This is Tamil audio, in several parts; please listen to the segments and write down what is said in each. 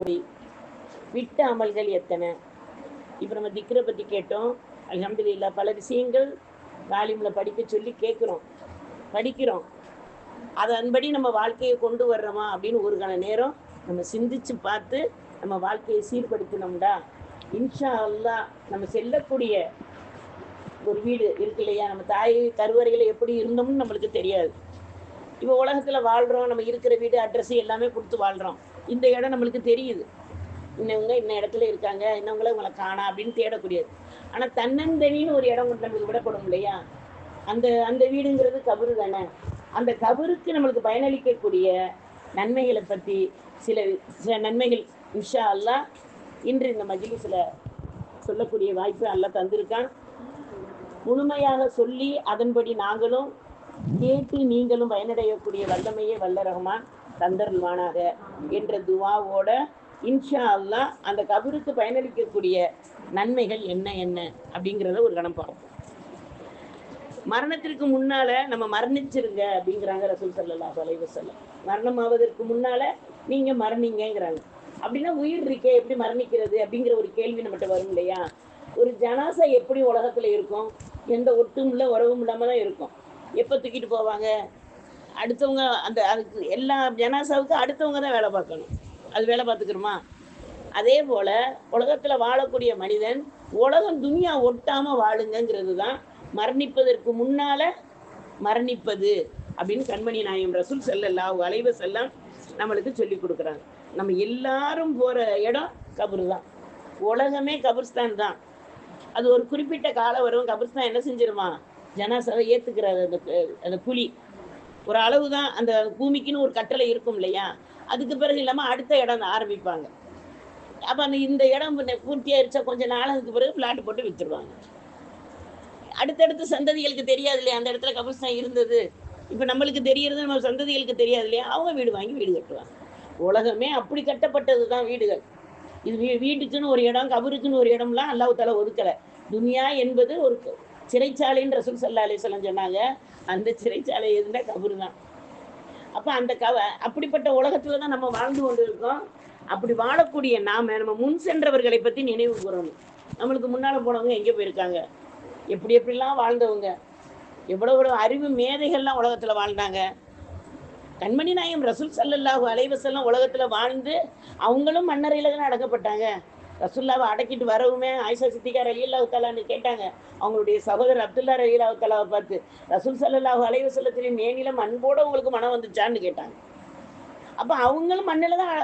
விட்ட அமல்கள் எத்தனை? இப்போ நம்ம திக்ரை பற்றி கேட்டோம். அல்ஹம்துலில்லாஹ் பல விஷயங்கள் தாலிமில் படிக்க சொல்லி படிக்கிறோம். அதன்படி நம்ம வாழ்க்கையை கொண்டு வர்றோமா அப்படின்னு ஒரு கண நேரம் நம்ம சிந்திச்சு பார்த்து நம்ம வாழ்க்கையை சீர்படுத்தினோம்டா இன்ஷா அல்லாஹ் நம்ம செல்லக்கூடிய ஒரு வீடு இருக்கு இல்லையா, நம்ம தாய் கருவறையில் எப்படி இருந்தோம்னு நம்மளுக்கு தெரியாது. இப்போ உலகத்தில் வாழ்கிறோம், நம்ம இருக்கிற வீடு அட்ரஸ் எல்லாமே கொடுத்து வாழ்கிறோம். இந்த இடம் நம்மளுக்கு தெரியுது, இன்னவங்க இன்ன இடத்துல இருக்காங்க, இன்னவங்கள உங்களை காணா அப்படின்னு தேடக்கூடியது. ஆனால் தன்னந்தனின்னு ஒரு இடம் நம்மளுக்கு விடப்படும் இல்லையா, அந்த அந்த வீடுங்கிறது கபரு தானே. அந்த கபருக்கு நம்மளுக்கு பயனளிக்கக்கூடிய நன்மைகளை பற்றி சில நன்மைகள் இன்ஷா அல்லாஹ் இன்று இந்த மஜ்லிஸில் சொல்லக்கூடிய வாய்ப்பு அல்லாஹ் தந்திருக்கான். முழுமையாக சொல்லி அதன்படி நாங்களும் கேட்டு நீங்களும் பயனடையக்கூடிய வல்லமையே வல்ல ரஹ்மான் தந்தருள்வானாக என்ற துவாவோட இன்ஷா அல்லாஹ் அந்த கபருக்கு பயனளிக்கக்கூடிய நன்மைகள் என்ன என்ன அப்படிங்கிறத ஒரு கணம் பார்ப்போம். மரணத்திற்கு முன்னால நம்ம மரணிச்சிருங்க அப்படிங்கிறாங்க ரசூல் ஸல்லல்லாஹு அலைஹி வஸல்லம். மரணம் ஆவதற்கு முன்னால நீங்க மரணிங்கிறாங்க. அப்படின்னா உயிர் இருக்கே எப்படி மரணிக்கிறது அப்படிங்கிற ஒரு கேள்வி நம்மகிட்ட வரும் இல்லையா. ஒரு ஜனாசா எப்படி உலகத்துல இருக்கும்? எந்த ஒட்டும் இல்லை உறவும் இல்லாம தான் இருக்கும். எப்போ தூக்கிட்டு போவாங்க? அடுத்தவங்க அதுக்கு எல்லா ஜனாசாவுக்கு அடுத்தவங்க தான் வேலை பார்க்கணும். அது வேலை பார்த்துக்கிறோமா? அதே போல உலகத்துல வாழக்கூடிய மனிதன் உலகம் துனியா ஒட்டாம வாழுங்கிறது தான் மரணிப்பதற்கு முன்னால மரணிப்பது அப்படின்னு கண்மணி நாயகம் ரசூல் ஸல்லல்லாஹு அலைஹி வஸல்லம் நம்மளுக்கு சொல்லி கொடுக்குறாங்க. நம்ம எல்லாரும் போற இடம் கபர் தான். உலகமே கபர்ஸ்தான் தான். அது ஒரு குறிப்பிட்ட காலம் வரும், கபர்ஸ்தான் என்ன செஞ்சிருமா, ஜனாசாவை ஏத்துக்கிறது. அந்த புலி ஒரு அளவு தான், அந்த பூமிக்குன்னு ஒரு கட்டளை இருக்கும் இல்லையா, அதுக்கு பிறகு இல்லாம அடுத்த இடம் ஆரம்பிப்பாங்க. அப்ப அந்த இந்த இடம் பூர்த்தியாயிருச்சா கொஞ்ச நாளுக்கு பிறகு பிளாட் போட்டு வித்துருவாங்க. அடுத்தடுத்து சந்ததிகளுக்கு தெரியாது இல்லையா அந்த இடத்துல கபர்ஸ்தான் இருந்தது. இப்ப நம்மளுக்கு தெரியறது, நம்ம சந்ததிகளுக்கு தெரியாது இல்லையா, அவங்க வீடு வாங்கி வீடு கட்டுவாங்க. உலகமே அப்படி கட்டப்பட்டது தான் வீடுகள். இது வீட்டுக்குன்னு ஒரு இடம், கபருக்குன்னு ஒரு இடம்லாம் அல்லாஹ் தஆலா ஒதுக்கலை. துனியா என்பது ஒரு சிறைச்சாலைன்னு ரசூல் ஸல்லல்லாஹு அலைஹி வஸல்லம் சொன்னாங்க. அந்த சிறைச்சாலை எதுனா கபரு தான். அப்ப அந்த அப்படிப்பட்ட உலகத்துல தான் நம்ம வாழ்ந்து கொண்டு இருக்கோம். அப்படி வாழக்கூடிய நம்ம முன் சென்றவர்களை பத்தி நினைவு கூறணும். நம்மளுக்கு முன்னால போனவங்க எங்கே போயிருக்காங்க, எப்படி எப்படிலாம் வாழ்ந்தவங்க, எவ்வளவு அறிவு மேதைகள்லாம் உலகத்துல வாழ்ந்தாங்க. கண்மணி நாயகம் ரசூல் ஸல்லல்லாஹு அலைஹி வஸல்லம் உலகத்துல வாழ்ந்து அவங்களும் மண்ணறையில தான் அடக்கப்பட்டாங்க. ரசூல்லாவை அடக்கிட்டு வரவுமே ஆயிஷா சித்திகா ரலியல்லாஹு தஆலான்னு கேட்டாங்க. அவங்களுடைய சகோதரர் அப்துல்லா ரலியல்லாஹு தஆலாவை பார்த்து, ரசூல் ஸல்லல்லாஹு அலைஹி வஸல்லத்தின் மேனில மண்போட உங்களுக்கு மனம் வந்துச்சான்னு கேட்டாங்க. அப்ப அவங்களும் மண்ணில தான்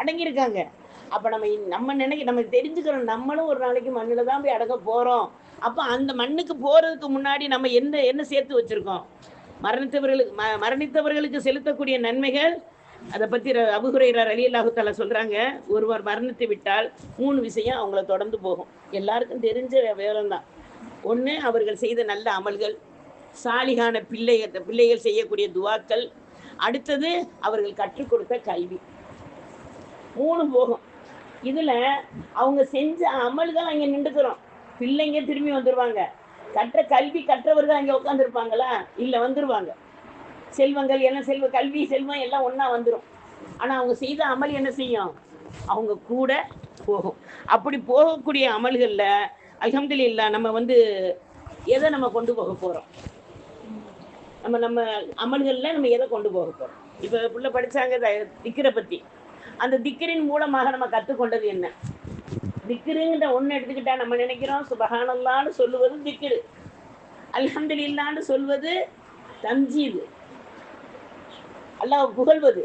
அடங்கியிருக்காங்க. அப்ப நம்ம தெரிஞ்சுக்கிறோம், நம்மளும் ஒரு நாளைக்கு மண்ணில தான் போய் அடங்க போறோம். அப்ப அந்த மண்ணுக்கு போறதுக்கு முன்னாடி நம்ம என்ன சேர்த்து வச்சிருக்கோம்? மரணித்தவர்களுக்கு செலுத்தக்கூடிய நன்மைகள். அதை பற்றி அபூ ஹுரைரா ரலியல்லாஹு தஆலா சொல்றாங்க, ஒருவர் மரணித்து விட்டால் 3 விஷயம் அவங்கள தொடர்ந்து போகும். எல்லாருக்கும் தெரிஞ்ச விவரம் தான். ஒன்று, அவர்கள் செய்த நல்ல அமல்கள், சாலிகான பிள்ளைகள் செய்யக்கூடிய துவாக்கள், அடுத்தது அவர்கள் கற்றுக் கொடுத்த கல்வி. 3 போகும். இதுல அவங்க செஞ்ச அமல்கள் அங்க நின்றுக்கிறோம், பிள்ளைங்க திரும்பி வந்துருவாங்க. கல்வி கற்றவர்கள் அங்கே உட்காந்துருப்பாங்களா? இல்லை, வந்துருவாங்க. செல்வங்கள் எல்லாம் கல்வி செல்வம் எல்லாம் ஒன்றா வந்துடும். ஆனால் அவங்க செய்த அமல் என்ன செய்யும்? அவங்க கூட போகும். அப்படி போகக்கூடிய அமல்களில் அல்ஹம்துலில்லாஹ் நம்ம எதை நம்ம கொண்டு போக போகிறோம்? நம்ம அமல்களில் நம்ம எதை கொண்டு போக போகிறோம்? இப்போ புள்ள படித்தாங்க திக்ரை பற்றி. அந்த திக்ரின் மூலமாக நம்ம கற்றுக்கொண்டது என்ன? திக்ருங்கிற ஒன்று எடுத்துக்கிட்டா நம்ம நினைக்கிறோம் சுபஹானல்லாஹ்னு சொல்லுவது திக்ரு, அல்ஹம்துலில்லாஹ்னு சொல்வது தம்ஜீது, அல்லாஹ் புகழ்வது,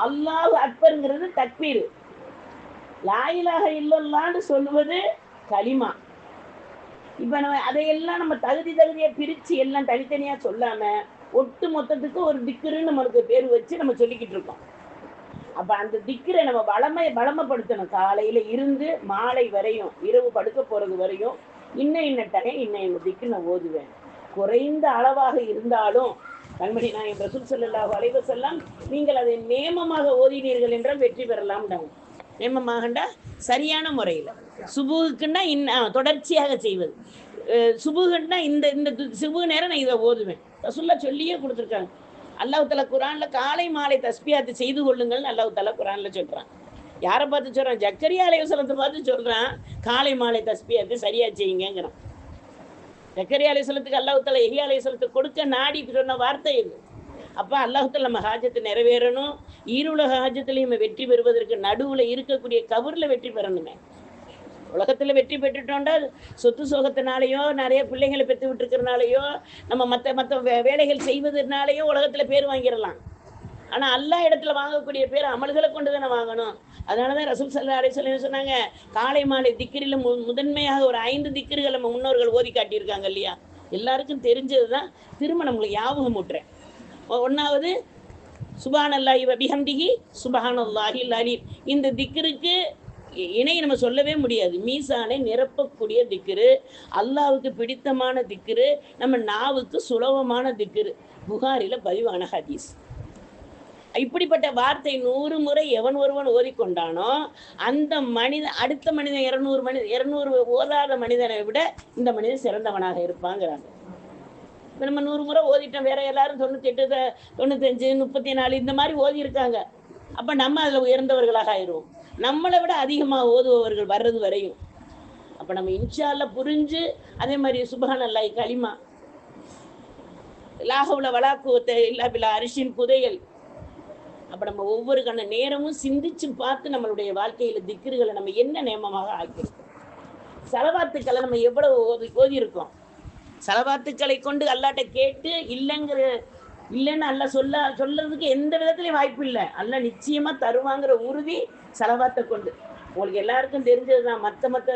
அல்லாஹ் அக்பர்ங்கிறது தக்பீர், லா இலாஹ இல்லல்லாஹ்னு சொல்லுவது கலிமா. இப்போ அதையெல்லாம் நம்ம தகுதியை பிரித்து எல்லாம் தனித்தனியாக சொல்லாமல் ஒட்டு மொத்தத்துக்கு ஒரு திக்ருன்னு நம்மளுக்கு பேர் வச்சு நம்ம சொல்லிக்கிட்டு இருக்கோம். அப்போ அந்த திக்ரை நம்ம பலமைப்படுத்தணும். காலையில் இருந்து மாலை வரையும், இரவு படுக்க போகிறது வரையும் இன்ன டைம் இன்ன திக்ரு நான் ஓதுவேன். குறைந்த அளவாக இருந்தாலும் கண்மணி நாயகம் ரசூல் ஸல்லல்லாஹு அலைஹி வஸல்லம் நீங்கள் அதை நேமமாக ஓதினீர்கள் என்றால் வெற்றி பெறலாம்டாங்க. நேமமாகண்டா சரியான முறையில். சுபுகுக்குன்னா தொடர்ச்சியாக செய்வது. சுபுகுன்னா இந்த சுபு நேரம் நான் இதை ஓதுவேன். ரசூல்லா சொல்லியே கொடுத்துருக்காங்க. அல்லாஹ் தஆலா குர்ஆன்ல காலை மாலை தஸ்பியாத்து செய்து கொள்ளுங்கள்னு அல்லாஹ் தஆலா குர்ஆன்ல சொல்றான். யாரை பார்த்து சொல்கிறான்? ஜக்கரியா அலைஹிஸ்ஸலாத்தை பார்த்து சொல்கிறான், காலை மாலை தஸ்பீஹத்தை சரியா செய்யுங்கிறான். ஜக்கரியா அலைஹிஸ்ஸலாத்துக்கு அல்லாஹ் தஆலா யஹ்யா அலைஹிஸ்ஸலாத்துக்கு கொடுக்க நாடி சொன்ன வார்த்தை இது. அப்போ அல்லாஹ் தஆலா நம்ம ஹாஜத்தை நிறைவேறணும், ஈருலக ஹாஜத்துலையும் வெற்றி பெறுவதற்கு நடுவில் இருக்கக்கூடிய கபூரில் வெற்றி பெறணுமே. உலகத்தில் வெற்றி பெற்றுட்டோம்டா சொத்து சோகத்தினாலேயோ நிறைய பிள்ளைங்களை பெற்று விட்டுருக்கிறனாலையோ நம்ம மற்ற வேலைகள் செய்வதனாலேயோ உலகத்தில் பேர் வாங்கிடலாம். ஆனால் அல்லாஹ் இடத்துல வாங்கக்கூடிய பேர் அமல்களை கொண்டு தானே வாங்கணும். அதனால தான் ரசூல் ஸல்லல்லாஹு அலைஹி வஸல்லம் சொன்னாங்க, காலை மாலை திக்ரில் முதன்மையாக ஒரு 5 திக்ருகள் நம்ம முன்னோர்கள் ஓதி காட்டியிருக்காங்க இல்லையா. எல்லாருக்கும் தெரிஞ்சது தான், திரும்ப நம்மளுக்கு ஞாபகம் ஊட்டுறேன். ஒன்றாவது சுப்ஹானல்லாஹி வ பிஹம்திஹி சுப்ஹானல்லாஹில் அலீம். இந்த திக்ருக்கு இணை நம்ம சொல்லவே முடியாது. மீசானை நிரப்பக்கூடிய திக்ரு, அல்லாவுக்கு பிடித்தமான திக்ரு, நம்ம நாவுக்கு சுலபமான திக்ரு. புகாரில் பதிவான ஹதீஸ். இப்படிப்பட்ட வார்த்தை 100 முறை எவன் ஒருவன் ஓதிக்கொண்டானோ அந்த மனிதன் அடுத்த மனிதன் 200 ஓதாத மனிதனை விட இந்த மனிதன் சிறந்தவனாக இருப்பாங்கிறாங்க. இப்போ நம்ம 100 முறை ஓதிட்டோம், வேற எல்லாரும் 98, 95, 34 இந்த மாதிரி ஓதி இருக்காங்க. அப்போ நம்ம அதில் உயர்ந்தவர்களாக ஆயிடுவோம். நம்மளை விட அதிகமாக ஓதுபவர்கள் வர்றது வரையும். அப்போ நம்ம இன்ஷா அல்லாஹ் புரிஞ்சு அதே மாதிரி சுப்ஹானல்லாஹி கலிமா, லா ஹவ்ல வலா குவத்த இல்லா பில்லாஹ் அரிஷின் புதையல். அப்போ நம்ம ஒவ்வொரு கண்ண நேரமும் சிந்திச்சு பார்த்து நம்மளுடைய வாழ்க்கையில் திக்ருகளை நம்ம என்ன நியமமாக ஆக்கியிருக்கோம். சலவாத்துக்களை நம்ம எவ்வளவு ஓதியிருக்கோம். சலவாத்துக்களை கொண்டு அல்லாட்ட கேட்டு இல்லைன்னு அல்ல சொல்றதுக்கு எந்த விதத்துலையும் வாய்ப்பு இல்லை. அல்ல நிச்சயமா தருவாங்கிற உறுதி சலவாத்தை கொண்டு. உங்களுக்கு எல்லாருக்கும் தெரிஞ்சது தான். மற்ற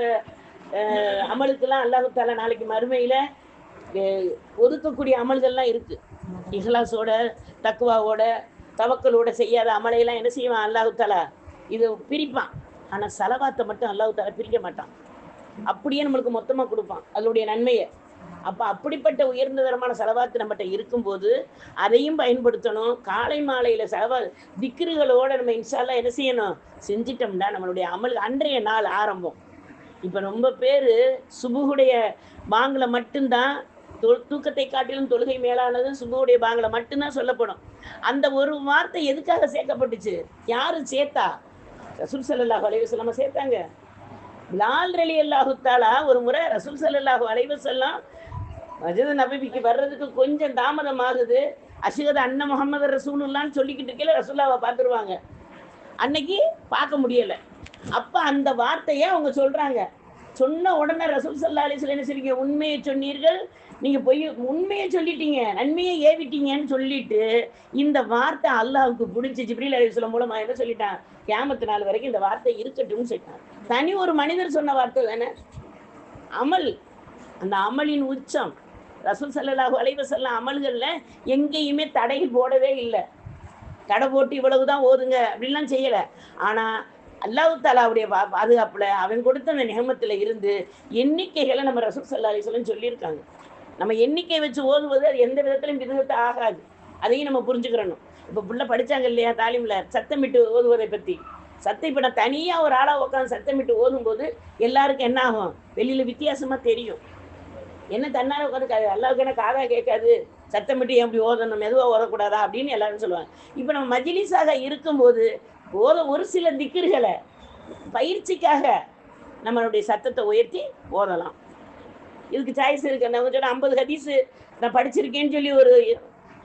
அமலுக்கெல்லாம் அல்லாஹ் தஆலா நாளைக்கு மறுமையில ஒதுக்கக்கூடிய அமல்கள்லாம் இருக்கு. இஹ்லாஸோட தக்வாவோட தவக்கலோட செய்யாத அமலையெல்லாம் என்ன செய்வான் அல்லாஹ் தஆலா? இது பிரிப்பான். ஆனால் சலவாத்தை மட்டும் அல்லாஹ் தஆலா பிரிக்க மாட்டான். அப்படியே நம்மளுக்கு மொத்தமாக கொடுப்பான் அதனுடைய நன்மையை. அப்போ அப்படிப்பட்ட உயர்ந்த தரமான செலவாத்து நம்மகிட்ட இருக்கும்போது அதையும் பயன்படுத்தணும். காலை மாலையில் திக்ருகளோட நம்ம இன்ஷா அல்லாஹ் என்ன செய்யணும்? செஞ்சிட்டோம்னா நம்மளுடைய அமல் அன்றைய நாள் ஆரம்பம். இப்போ ரொம்ப பேர் சுபுகுடைய பாங்கில் மட்டும்தான் தூக்கத்தை காட்டிலும் தொழுகை மேலானது சுபுடைய பாங்கில் மட்டும்தான் சொல்லப்படும். அந்த ஒரு வார்த்தை எதுக்காக சேர்க்கப்பட்டுச்சு? யாரு சேர்த்தா? ரசூல் ஸல்லல்லாஹு அலைஹி வஸல்லம் சேர்த்தாங்க. பிலால் ரலியல்லாஹு தஆலா ஒரு முறை ரசூல் ஸல்லல்லாஹு அலைஹி வஸல்லம் மஸ்ஜித் நபவிக்கு வர்றதுக்கு கொஞ்சம் தாமதம் ஆகுது. அஷ்ஹது அன்ன முஹம்மது ரசூலுல்லாஹ்னு சொல்லிக்கிட்டு இருக்கல ரசூலுல்லாவை பார்த்துருவாங்க. அன்னைக்கு பார்க்க முடியலை. அப்போ அந்த வார்த்தையை அவங்க சொல்கிறாங்க. சொன்ன உடனே ரசூல் ஸல்லல்லாஹு அலைஹி வஸல்லம் என்ன சொல்றீங்க? உண்மையை சொன்னீர்கள், நீங்கள் போய் உண்மையை சொல்லிட்டீங்க, நன்மையை ஏவிட்டீங்கன்னு சொல்லிட்டு இந்த வார்த்தை அல்லாஹ்வுக்கு பிடிச்சி ஜிப்ரீல் அலைஹிஸ்ஸலாம் மூலமாக என்ன சொல்லிட்டான்? கியாமத்து நாள் வரைக்கும் இந்த வார்த்தை இருக்கட்டும்னு சொல்லிட்டான். தனி ஒரு மனிதர் சொன்ன வார்த்தை தானே அமல். அந்த அமலின் உச்சம் ரசூல் ஸல்லல்லாஹு அலைஹி வஸல்லம் அமல்களில் எங்கேயுமே தடை போடவே இல்லை. தடை போட்டு இவ்வளவுதான் ஓதுங்க அப்படின்லாம் செய்யலை. ஆனால் அல்லாஹ் தஆலாவுடைய பாதுகாப்பில் அவன் கொடுத்த அந்த நியமத்தில் இருந்து எண்ணிக்கைகளை நம்ம ரசூல் ஸல்லல்லாஹு அலைஹி வஸல்லம் சொல்லியிருக்காங்க. நம்ம எண்ணிக்கை வச்சு ஓதுவது அது எந்த விதத்திலையும் விதத்தை ஆகாது. அதையும் நம்ம புரிஞ்சுக்கிறணும். இப்போ புள்ள படித்தாங்க இல்லையா தாலிமில் சத்தமிட்டு ஓதுவதை பற்றி. இப்போ நான் தனியாக ஒரு ஆளாக உட்காந்து சத்தமிட்டு ஓதும்போது எல்லாருக்கும் என்ன ஆகும்? வெளியில் வித்தியாசமாக தெரியும். என்ன தன்னால் உட்காந்து அல்லாவுக்கு என்ன காதாக கேட்காது, சத்தமிட்டு எப்படி ஓதணும், மெதுவாக ஓதக்கூடாதா அப்படின்னு எல்லாரும் சொல்லுவாங்க. இப்போ நம்ம மஜ்லிஸாக இருக்கும்போது ஒரு சில திக்ருகளை பயிற்சிக்காக நம்மளுடைய சத்தத்தை உயர்த்தி ஓதலாம். இதுக்கு சாய்ஸ் இருக்கு. நான் சொன்ன 50 ஹதீஸ் நான் படிச்சிருக்கேன்னு சொல்லி ஒரு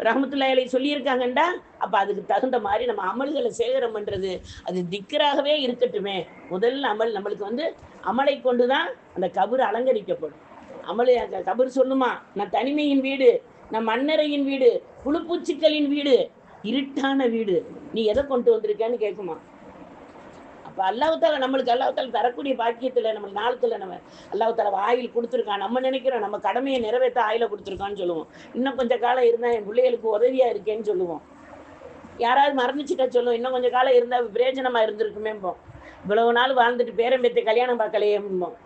ரஹ்மத்துல்லாஹி அலைஹி சொல்லியிருக்காங்கண்டா அப்போ அதுக்கு தகுந்த மாதிரி நம்ம அமல்களை சேகரம் பண்ணுறது அது திக்ராகவே இருக்கட்டுமே. முதல் அமல் நம்மளுக்கு அமலை கொண்டு தான் அந்த கபர் அலங்கரிக்கப்படும். அமலை கபர் சொல்லுமா, நான் தனிமையின் வீடு, நான் மண்ணறையின் வீடு, புழுப்பூச்சிக்களின் வீடு, இருட்டான வீடு, நீ எதை கொண்டு வந்திருக்கேன்னு கேட்குமா. அப்போ அல்லாஹ் தஆலா நம்மளுக்கு அல்லாஹ் தஆலா தரக்கூடிய பாக்கியத்தில் நம்ம நாளுக்குள்ள நம்ம அல்லாஹ் தஆலா ஆயில் கொடுத்துருக்கான். நம்ம நினைக்கிறோம் நம்ம கடமையை நிறைவேற்ற ஆயில கொடுத்துருக்கான்னு சொல்லுவோம். இன்னும் கொஞ்சம் காலம் இருந்தால் என் பிள்ளைகளுக்கு உதவியாக இருக்கேன்னு சொல்லுவோம். யாராவது மறந்துச்சுட்டா சொல்லுவோம், இன்னும் கொஞ்சம் காலம் இருந்தால் பிரயோஜனமாக இருந்திருக்குமேம்போம். இவ்வளவு நாள் வாழ்ந்துட்டு பேரம்பேத்தை கல்யாணம் பார்க்கலையேம்போம்.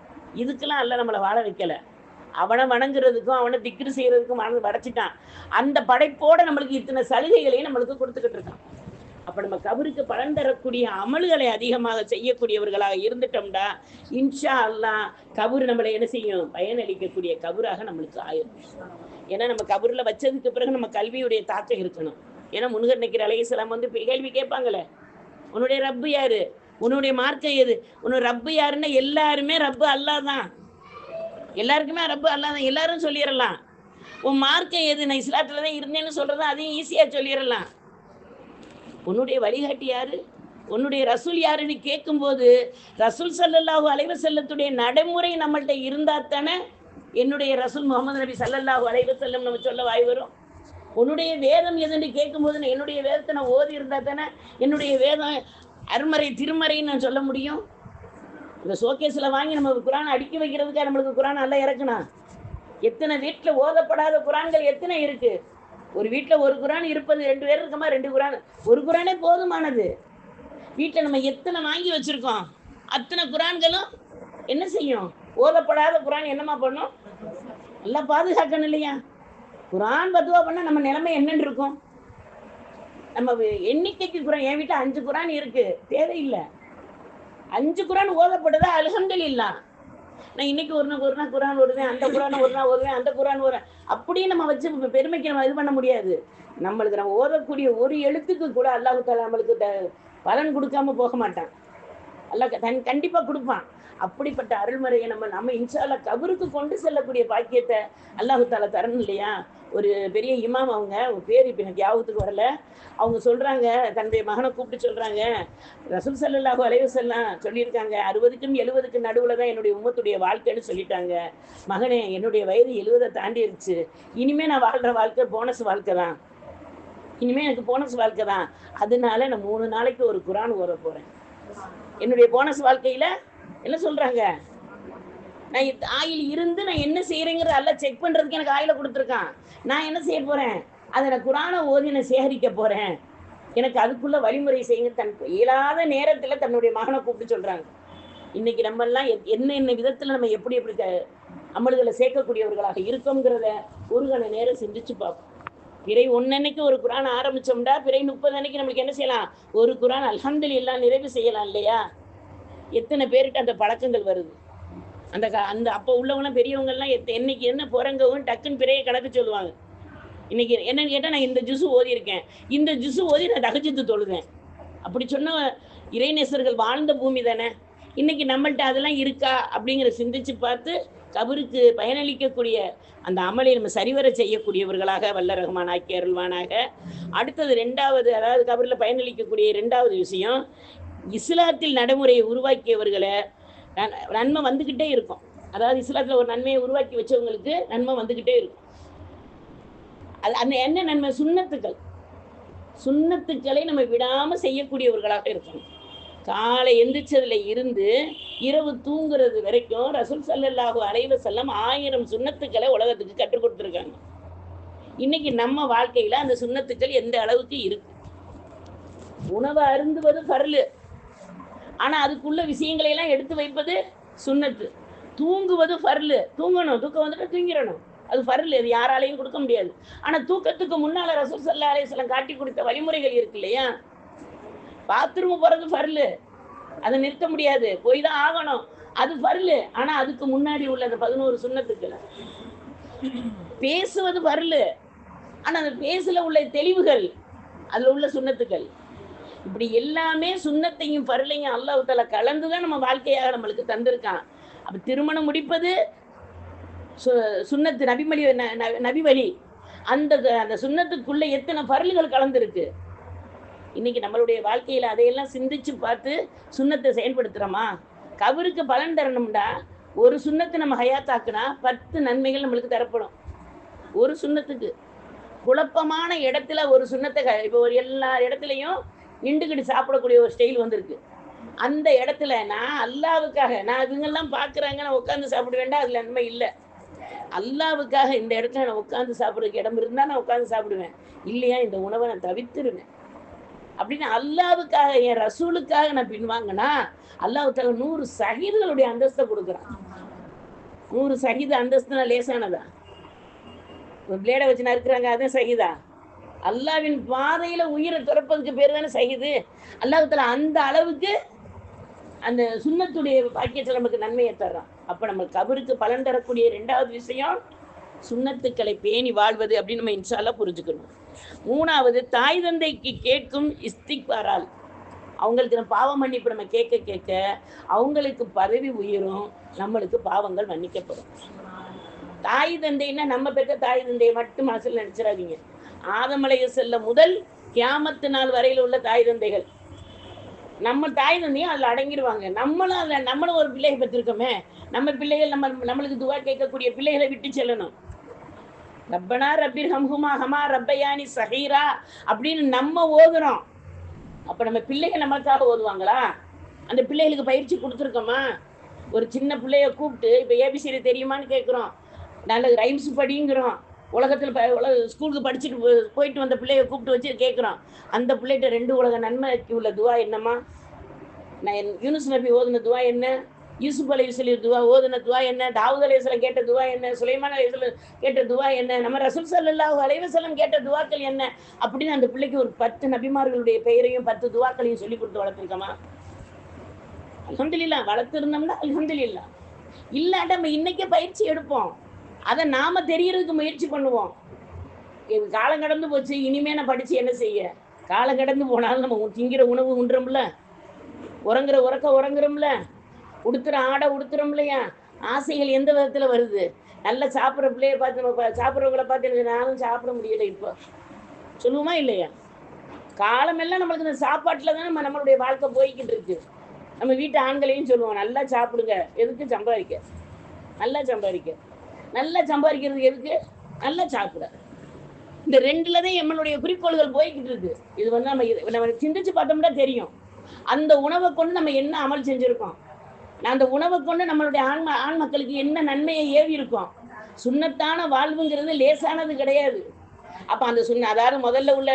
இதுக்கெல்லாம் அல்ல நம்மளை வாழ வைக்கலை. அவனை வணங்குறதுக்கும் அவனை திக்ரு செய்கிறதுக்கும் மனது படைச்சிட்டான். அந்த படைப்போடு நம்மளுக்கு இத்தனை சலுகைகளையும் நம்மளுக்கு கொடுத்துக்கிட்டு இருக்கான். அப்போ நம்ம கபருக்கு பலன் தரக்கூடிய அமல்களை அதிகமாக செய்யக்கூடியவர்களாக இருந்துட்டோம்டா இன்ஷா அல்லாஹ் கபர் நம்மளை என்ன செய்யும்? பயனளிக்கக்கூடிய கபராக நம்மளுக்கு ஆயிரும். ஏன்னா நம்ம கபரில் வச்சதுக்கு பிறகு நம்ம கல்வியுடைய தாக்கம் இருக்கணும். ஏன்னா முன்கர் நக்கீர் அலைஹிஸ்ஸலாம் கேள்வி கேட்பாங்களே, உன்னுடைய ரப்பு யாரு? உன்னுடைய மார்க்கம் எது? உன்னோட ரப்பு யாருன்னா எல்லாருமே ரப்பு அல்லாஹ் தான். எல்லாருக்குமே ரப்பு அல்லாஹ் தான். எல்லாரும் சொல்லிடலாம். உன் மார்க்கம் எது? நான் இஸ்லாத்துல தான் இருந்தேன்னு சொல்றது அதையும் ஈஸியா சொல்லிடலாம். உன்னுடைய வழிகாட்டி யாரு? உன்னுடைய ரசூல் யாருன்னு கேட்கும்போது ரசூல் ஸல்லல்லாஹு அலைஹி வஸல்லத்துடைய நடைமுறை நம்மள்ட்ட இருந்தா தானே என்னுடைய ரசூல் முகமது நபி ஸல்லல்லாஹு அலைஹி வஸல்லம் நம்ம சொல்ல வாய் வரும். உன்னுடைய வேதம் எதுன்னு கேட்கும்போது என்னுடைய வேதத்தை நான் ஓதி இருந்தா தானே என்னுடைய வேதம் அருமறை திருமறைன்னு நான் சொல்ல முடியும். இந்த ஷோகேஸில் வாங்கி நம்ம குரான் அடுக்கி வைக்கிறதுக்காக நம்மளுக்கு குரான் நல்லா இறக்கணும். எத்தனை வீட்டில் ஓதப்படாத குரான்கள் எத்தனை இருக்கு? ஒரு வீட்டில் ஒரு குரான் இருப்பது 2 பேர் இருக்கமா 2 குரான், ஒரு குரானே போதுமானது. வீட்டில் நம்ம எத்தனை வாங்கி வச்சிருக்கோம் அத்தனை குரான்களும் என்ன செய்யும்? ஓதப்படாத குரான் என்னமா பண்ணும்? நல்லா பாதுகாக்கணும் இல்லையா? குரான் பத்துவா பண்ணால் நம்ம நிலைமை என்னன்னு இருக்கும்? நம்ம எண்ணிக்கைக்கு குரான், என் வீட்டில் 5 குரான் இருக்கு, தேவையில்லை. 5 குரான் ஓதப்படுதா அல்ஹம்துலில்லாஹ். நான் இன்னைக்கு ஒரு நாள் குரான் ஓடுவேன், அந்த குரான் ஒரு நாள் ஓடுவேன், அந்த குரான் ஓடுவேன் அப்படியே நம்ம வச்சு பெருமைக்கு நம்ம இது பண்ண முடியாது. நம்மளுக்கு நம்ம ஓதக்கூடிய ஒரு எழுத்துக்கு கூட அல்லாஹ் தஆலா நம்மளுக்கு பலன் கொடுக்காம போக மாட்டான். அல்லாஹ் கண்டிப்பா கொடுப்பான். அப்படிப்பட்ட அருள்முறையை நம்ம இன்ஷா அல்லாஹ் கபருக்கு கொண்டு செல்லக்கூடிய பாக்கியத்தை அல்லாஹ் தஆலா தரணும் இல்லையா? ஒரு பெரிய இமாம், அவங்க பேர் இப்போ எனக்கு ஞாபகத்துக்கு வரல, அவங்க சொல்றாங்க, தன்னுடைய மகனை கூப்பிட்டு சொல்றாங்க, ரசூல் ஸல்லல்லாஹு அலைஹி வஸல்லம் சொல்லியிருக்காங்க 60க்கும் 70க்கும் நடுவில் தான் என்னுடைய உம்மத்துடைய வாழ்க்கைன்னு சொல்லிட்டாங்க. மகனே, என்னுடைய வயது 70 தாண்டிருச்சு, இனிமேல் நான் வாழ்கிற வாழ்க்கை போனஸ் வாழ்க்கை தான், இனிமேல் எனக்கு போனஸ் வாழ்க்கை தான். அதனால நான் 3 நாளைக்கு ஒரு குரான் ஓத போகிறேன். என்னுடைய போனஸ் வாழ்க்கையில் என்ன சொல்கிறாங்க? நான் ஆயில் இருந்து நான் என்ன செய்கிறேங்கிற எல்லாம் செக் பண்ணுறதுக்கு எனக்கு ஆயில கொடுத்துருக்கான். நான் என்ன செய்ய போகிறேன்? அதை நான் குரானை ஓதி நான் சேகரிக்க போகிறேன். எனக்கு அதுக்குள்ள வழிமுறை செய்யுங்க. தன் இயலாத நேரத்தில் தன்னுடைய மகனை கூப்பிட்டு சொல்கிறாங்க. இன்றைக்கி நம்மெல்லாம் என்ன விதத்தில் நம்ம எப்படி அமல்களை சேர்க்கக்கூடியவர்களாக இருக்கோங்கிறத ஒரு கண நேரம் சிந்திச்சு பார்ப்போம். பிறை 1 அன்னைக்கு ஒரு குரான் ஆரம்பித்தோம்டா பிறை 30 அன்னைக்கு நம்மளுக்கு என்ன செய்யலாம்? ஒரு குரான் அல்ஹம்துலில்லாஹ் நிறைவு செய்யலாம் இல்லையா? எத்தனை பேர்கிட்ட அந்த பழக்கங்கள் வருது? அந்த அப்போ உள்ளவங்களாம் பெரியவங்கள்லாம் என்னைக்கு என்ன பிறங்கவும் டக்குன்னு பிறையை கணக்கு சொல்லுவாங்க. இன்னைக்கு என்னன்னு கேட்டால், நான் இந்த ஜுசு ஓதியிருக்கேன், இந்த ஜுசு ஓதி நான் தகஜத்து தொழுதேன் அப்படி சொன்ன இறைநேசர்கள் வாழ்ந்த பூமி தானே. இன்னைக்கு நம்மள்ட்ட அதெல்லாம் இருக்கா அப்படிங்கிற சிந்திச்சு பார்த்து கபருக்கு பயனளிக்கக்கூடிய அந்த அமலை நம்ம சரிவர செய்யக்கூடியவர்களாக வல்ல ரஹ்மான் ஆக்கி அருள்வானாக. அடுத்தது 2வது, அதாவது கபரில் பயனளிக்கக்கூடிய 2வது விஷயம், இஸ்லாத்தில் நடைமுறையை உருவாக்கியவர்களை நன்மை வந்துக்கிட்டே இருக்கும். அதாவது இஸ்லாத்தில் ஒரு நன்மையை உருவாக்கி வச்சவங்களுக்கு நன்மை வந்துக்கிட்டே இருக்கும். அது அந்த என்ன நன்மை? சுண்ணத்துக்களை நம்ம விடாமல் செய்யக்கூடியவர்களாக இருக்கணும். காலை எந்திரிச்சதுல இருந்து இரவு தூங்குறது வரைக்கும் ரசூல் ஸல்லல்லாஹு அலைஹி வஸல்லம் 1000 சுண்ணத்துக்களை உலகத்துக்கு கற்றுக் கொடுத்துருக்காங்க. இன்னைக்கு நம்ம வாழ்க்கையில் அந்த சுண்ணத்துக்கள் எந்த அளவுக்கு இருக்கு? உணவை அருந்துவது ஃபர்லு, ஆனால் அதுக்குள்ள விஷயங்களை எல்லாம் எடுத்து வைப்பது சுண்ணத்து. தூங்குவது ஃபர்லு, தூங்கணும், தூக்கம் வந்துட்டு தூங்கிடணும், அது ஃபர்லு, அது யாராலையும் கொடுக்க முடியாது. ஆனால் தூக்கத்துக்கு முன்னால் ரசூல் ஸல்லல்லாஹு அலைஹி வஸல்லம் காட்டி கொடுத்த வழிமுறைகள் இருக்கு இல்லையா? பாத்ரூம் போகிறது ஃபர்லு, அதை நிறுத்த முடியாது, போய் தான் ஆகணும், அது ஃபர்லு. ஆனால் அதுக்கு முன்னாடி உள்ள அந்த 11 சுண்ணத்துக்கள். பேசுவது ஃபர்லு, ஆனால் அந்த பேசல உள்ள தெளிவுகள், அதில் உள்ள சுண்ணத்துக்கள். இப்படி எல்லாமே சுண்ணத்தையும் ஃபர்லையும் அல்லாஹ் தஆலா கலந்து தான் நம்ம வாழ்க்கையாக நம்மளுக்கு தந்திருக்கான். அப்போ திருமணம் முடிப்பது சுண்ணத்து, நபி வழி. அந்த சுண்ணத்துக்குள்ள எத்தனை ஃபர்லுகள் கலந்துருக்கு. இன்னைக்கு நம்மளுடைய வாழ்க்கையில் அதையெல்லாம் சிந்திச்சு பார்த்து சுண்ணத்தை செயல்படுத்துகிறோமா? கபருக்கு பலன் தரணும்டா ஒரு சுண்ணத்தை நம்ம ஹயாத்தாக்குனா 10 நன்மைகள் நம்மளுக்கு தரப்படும். ஒரு சுண்ணத்துக்கு குழப்பமான இடத்துல ஒரு சுண்ணத்தை, இப்போ ஒரு எல்லா இடத்துலையும் நின்றுக்கிட்டு சாப்பிடக்கூடிய ஒரு ஸ்டைல் வந்திருக்கு. அந்த இடத்துல நான் அல்லாவுக்காக, நான் இவங்கெல்லாம் பார்க்குறாங்க, நான் உட்காந்து சாப்பிட வேண்டாம், அதில் நன்மை இல்லை. அல்லாவுக்காக இந்த இடத்துல நான் உட்காந்து சாப்பிட்றதுக்கு இடம் இருந்தால் நான் உட்காந்து சாப்பிடுவேன், இல்லையா இந்த உணவை நான் தவிர்த்துருவேன் அப்படின்னு அல்லாவுக்காக, என் ரசூலுக்காக நான் பின்வாங்கினா அல்லாஹ் தஆலா 100 ஷஹீதுகளுடைய அந்தஸ்தை கொடுக்குறான். 100 ஷஹீது அந்தஸ்துனா லேசானதா? ஒரு பிளேடை வச்சு நறுக்குறாங்க, அதுதான் ஷஹீதா? அல்லாவின் பாதையில் உயிரை துறப்பதுக்கு பேர் தானே ஷஹீது. அல்லாஹ் தஆலா அந்த அளவுக்கு அந்த சுண்ணத்துடைய பாக்கியத்தில் நமக்கு நன்மையை தர்றான். அப்போ நம்ம கபருக்கு பலன் தரக்கூடிய 2வது விஷயம் சுண்ணத்துக்களை பேணி வாழ்வது அப்படின்னு நம்ம இன்ஷா அல்லாஹ் புரிஞ்சுக்கணும். 3வது, தாய் தந்தைக்கு கேட்கும் இஸ்திக்பாரால். அவங்களுக்கு நம்ம பாவ மன்னிப்பு நம்ம கேட்க கேட்க அவங்களுக்கு பதவி உயரும், நம்மளுக்கு பாவங்கள் மன்னிக்கப்படும். தாய் தந்தைன்னா நம்ம பெற்ற தாய் தந்தையை மட்டும் மனசில் நினைச்சிடாதீங்க. ஆதம் அலைஹிஸ்ஸலாம் முதல் கியாமத்து நாள் வரையில் உள்ள தாய் தந்தைகள், நம்ம தாய் தந்தையும் அதில் அடங்கிடுவாங்க. நம்மளும் ஒரு பிள்ளையை பெற்றிருக்கோமே, நம்ம பிள்ளைகள் நம்மளுக்கு துவா கேட்கக்கூடிய பிள்ளைகளை விட்டு செல்லணும். ரப்பனா ரப்பிர் ஹம்ஹுமா ஹமா ரப்பயானி சஹீரா அப்படின்னு நம்ம ஓதுறோம். அப்ப நம்ம பிள்ளைகள் நமக்காக ஓதுவாங்களா? அந்த பிள்ளைகளுக்கு பயிற்சி கொடுத்துருக்கோமா? ஒரு சின்ன பிள்ளைய கூப்பிட்டு இப்போ ஏபிசிடி தெரியுமான்னு கேட்குறோம், நல்ல ரைம்ஸ் படிங்கிறோம். உலகத்தில் ஸ்கூலுக்கு படிச்சுட்டு போயிட்டு வந்த பிள்ளைய கூப்பிட்டு வச்சு கேட்குறோம். அந்த பிள்ளைகிட்ட 2 உலக நன்மைக்கு உள்ள துவா என்னம்மா? நான் யூனுஸ் நபி ஓதுன துவா என்ன? யூசுப் அலைஹிஸ்ஸலாம் துவா ஓதுன துவா என்ன? தாவூத் அலைஹிஸ்ஸலாம் கேட்ட துவா என்ன? சுலைமான் அலைஹிஸ்ஸலாம் கேட்ட துவா என்ன? நம்ம ரசூல் ஸல்லல்லாஹு அலைஹி வஸல்லம் கேட்ட துவாக்கள் என்ன? அப்படின்னு அந்த பிள்ளைக்கு ஒரு 10 நபிமார்களுடைய பெயரையும் 10 துவாக்களையும் சொல்லி கொடுத்து வளர்த்துருக்கோமா? அல்ஹம்துலில்லாஹ். வளர்த்துருந்தோம்னா அல்ஹம்துலில்லாஹ். இல்லாட்ட நம்ம இன்னைக்கே பயிற்சி எடுப்போம், அதை நாம தெரியறதுக்கு முயற்சி பண்ணுவோம். காலம் கடந்து போச்சு, இனிமே நான் படிச்சு என்ன செய்ய? காலம் கடந்து போனாலும் நம்ம திங்கிற உணவு உண்றோம்ல, உறங்குற உறக்க உறங்குறோம்ல, உடுத்துற ஆடை உடுத்துறோம் இல்லையா? ஆசைகள் எந்த விதத்துல வருது? நல்லா சாப்பிட்ற பிள்ளைய பார்த்து நம்ம சாப்பிட்றவங்கள பார்த்து எனக்கு நானும் சாப்பிட முடியல இப்போ சொல்லுவோமா இல்லையா? காலமெல்லாம் நம்மளுக்கு இந்த சாப்பாட்டில் தான் நம்மளுடைய வாழ்க்கை போய்கிட்டு இருக்கு. நம்ம வீட்டு ஆண்களையும் சொல்லுவோம், நல்லா சாப்பிடுங்க. எதுக்கு? சம்பாதிக்க. நல்லா சம்பாதிக்க. நல்லா சம்பாதிக்கிறது எதுக்கு? நல்லா சாப்பிட. இந்த 2ல தான் நம்மளுடைய குறிக்கோள்கள் போய்கிட்டு இருக்கு. இது வந்து நம்ம சிந்திச்சு பார்த்தோம்னா தெரியும். அந்த உணவை கொண்டு நம்ம என்ன அமல் செஞ்சிருக்கோம், அந்த உணவை கொண்டு நம்மளுடைய ஆண் மக்களுக்கு என்ன நன்மையை ஏவி இருக்கோம். சுண்ணத்தான வாழ்வுங்கிறது லேசானது கிடையாது. அப்ப அந்த அதாவது முதல்ல உள்ள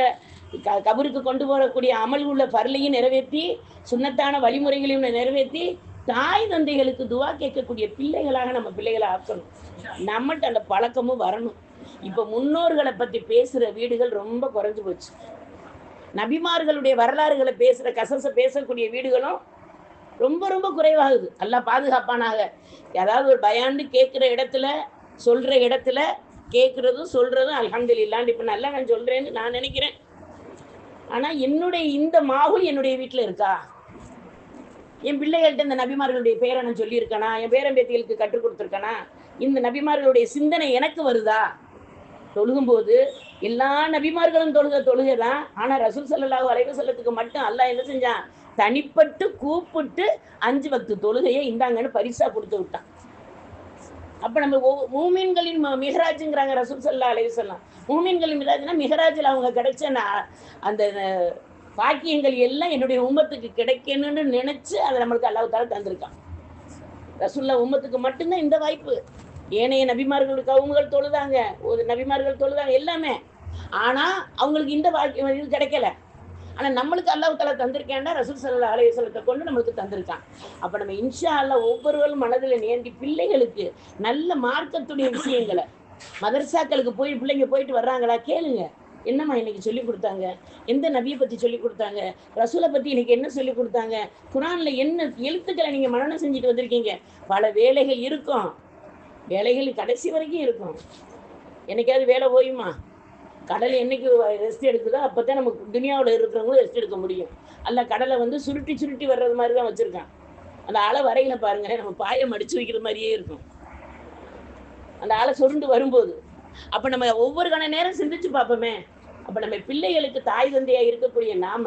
கபருக்கு கொண்டு போகக்கூடிய அமல் உள்ள பரலையும் நிறைவேற்றி, சுண்ணத்தான வழிமுறைகளையும் நிறைவேற்றி, தாய் தந்தைகளுக்கு துவா கேட்கக்கூடிய பிள்ளைகளாக நம்ம பிள்ளைகளை ஆக்கணும். நம்மகிட்ட அந்த பழக்கமும் வரணும். இப்ப முன்னோர்களை பத்தி பேசுற வீடுகள் ரொம்ப குறைஞ்சு போச்சு. நபிமார்களுடைய வரலாறுகளை பேசுற பேசக்கூடிய வீடுகளும் ரொம்ப ரொம்ப குறைவாகுது. எல்லாம் பாதுகாப்பானாக. அதாவது ஒரு பயாண்டு கேட்குற இடத்துல, சொல்ற இடத்துல கேட்குறதும் சொல்றதும் அல்ஹம்துலில்லாஹ். இப்போ நல்லா நான் சொல்றேன்னு நான் நினைக்கிறேன். ஆனா என்னுடைய இந்த மாகுல் என்னுடைய வீட்டில் இருக்கா? என் பிள்ளைகள்கிட்ட இந்த நபிமார்களுடைய பேரை நான் சொல்லியிருக்கேனா? என் பேரம்பேத்திகளுக்கு கற்றுக் கொடுத்துருக்கேனா? இந்த நபிமார்களுடைய சிந்தனை எனக்கு வருதா? தொழுகும்போது எல்லா நபிமார்களும் தொழுகைதான். ஆனா ரசூல் ஸல்லல்லாஹு அலைஹி வஸல்லத்துக்கு மட்டும் அல்லாஹ் என்ன செஞ்சான்? தனிப்பட்டு கூப்பிட்டு 5 வக்து தொழுகையை இந்தாங்கன்னு பரிசா கொடுத்து விட்டான். அப்ப நம்ம மூமின்களின் மிஹராஜ்ங்கிறாங்க ரசூல் ஸல்லல்லாஹு அலைஹி வஸல்லம். மூமின்களின் மிஹராஜ்னா மிஹராஜில் அவங்க கிடைச்ச அந்த பாக்கியங்கள் எல்லாம் என்னுடைய உம்மத்துக்கு கிடைக்கணும்னு நினைச்சு அதை நம்மளுக்கு அல்லாஹ் தஆலா தந்திருக்கான். ரசூலுல்லாஹ் உம்மத்துக்கு மட்டும்தான் இந்த வாய்ப்பு. ஏனைய நபிமார்களுக்கு அவங்கள் தொழுதாங்க, ஒரு நபிமார்கள் தொழுதாங்க எல்லாமே. ஆனா அவங்களுக்கு இந்த வாக்கியம் இது கிடைக்கல. ஆனா நம்மளுக்கு அல்லாஹ் தஆலா தந்திருக்கேன்டா ரசூல் ஸல்லல்லாஹு அலைஹி வஸல்லத்தை கொண்டு நம்மளுக்கு தந்திருக்கான். அப்ப நம்ம இன்ஷா அல்லாஹ் ஒவ்வொருவரும் மனதில் நேர்ந்து பிள்ளைகளுக்கு நல்ல மார்க்கத்துடைய விஷயங்களை, மதரசாக்களுக்கு போய் பிள்ளைங்க போயிட்டு வர்றாங்களா கேளுங்க. என்னம்மா இன்னைக்கு சொல்லி கொடுத்தாங்க? எந்த நபியை பத்தி சொல்லி கொடுத்தாங்க? ரசூலை பத்தி இன்னைக்கு என்ன சொல்லி கொடுத்தாங்க? குர்ஆன்ல என்ன எழுத்துக்களை நீங்க மனனம் செஞ்சுட்டு வந்திருக்கீங்க? பல வேலைகள் இருக்கும், வேலைகள் கடைசி வரைக்கும் இருக்கும். என்னைக்காவது வேலை போயுமா? கடலை என்னைக்கு ரெஸ்ட் எடுக்குதோ அப்போதான் நமக்கு துனியாவில் இருக்கிறவங்களும் ரெஸ்ட் எடுக்க முடியும். அல்ல கடலை வந்து சுருட்டி சுருட்டி வர்றது மாதிரி தான் வச்சுருக்கான். அந்த ஆளை வரையில பாருங்க, நம்ம பாயம் அடிச்சு வைக்கிற மாதிரியே இருக்கும் அந்த ஆளை சுருண்டு வரும்போது. அப்போ நம்ம ஒவ்வொரு கண நேரம் சிந்திச்சு பார்ப்போமே. அப்போ நம்ம பிள்ளைகளுக்கு தாய் தந்தையாக இருக்கக்கூடிய நாம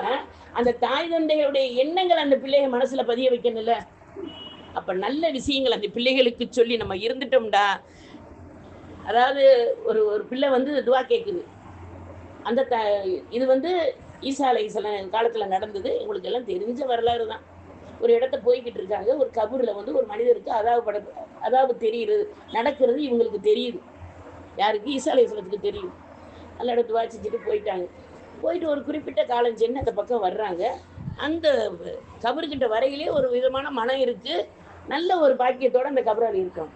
அந்த தாய் தந்தையுடைய எண்ணங்கள் அந்த பிள்ளைகள் மனசுல பதிய வைக்கணும்ல. அப்போ நல்ல விஷயங்கள் அந்த பிள்ளைகளுக்கு சொல்லி நம்ம இருந்துட்டோம்டா. அதாவது ஒரு ஒரு பிள்ளை வந்து துவா கேட்குது. அந்த இது வந்து ஈசா அலைஹிஸ்ஸலாம் காலத்தில் நடந்தது. உங்களுக்கு எல்லாம் தெரிஞ்ச வரலாறு தான். ஒரு இடத்த போய்கிட்டு இருக்காங்க. ஒரு கபூரில் வந்து ஒரு மனிதருக்கு அதாவது தெரியுது நடக்கிறது, இவங்களுக்கு தெரியுது. யாருக்கு? ஈசா அலைஹிஸ்ஸலாத்துக்கு தெரியும். நல்ல இடத்து வாசிச்சுட்டு போயிட்டாங்க. போயிட்டு ஒரு குறிப்பிட்ட காலம் சென்று அந்த பக்கம் வர்றாங்க. அந்த கபருக்கிட்ட வரையிலே ஒரு விதமான மனம் இருக்குது. நல்ல ஒரு பாக்கியத்தோடு அந்த கபராளி இருக்கான்.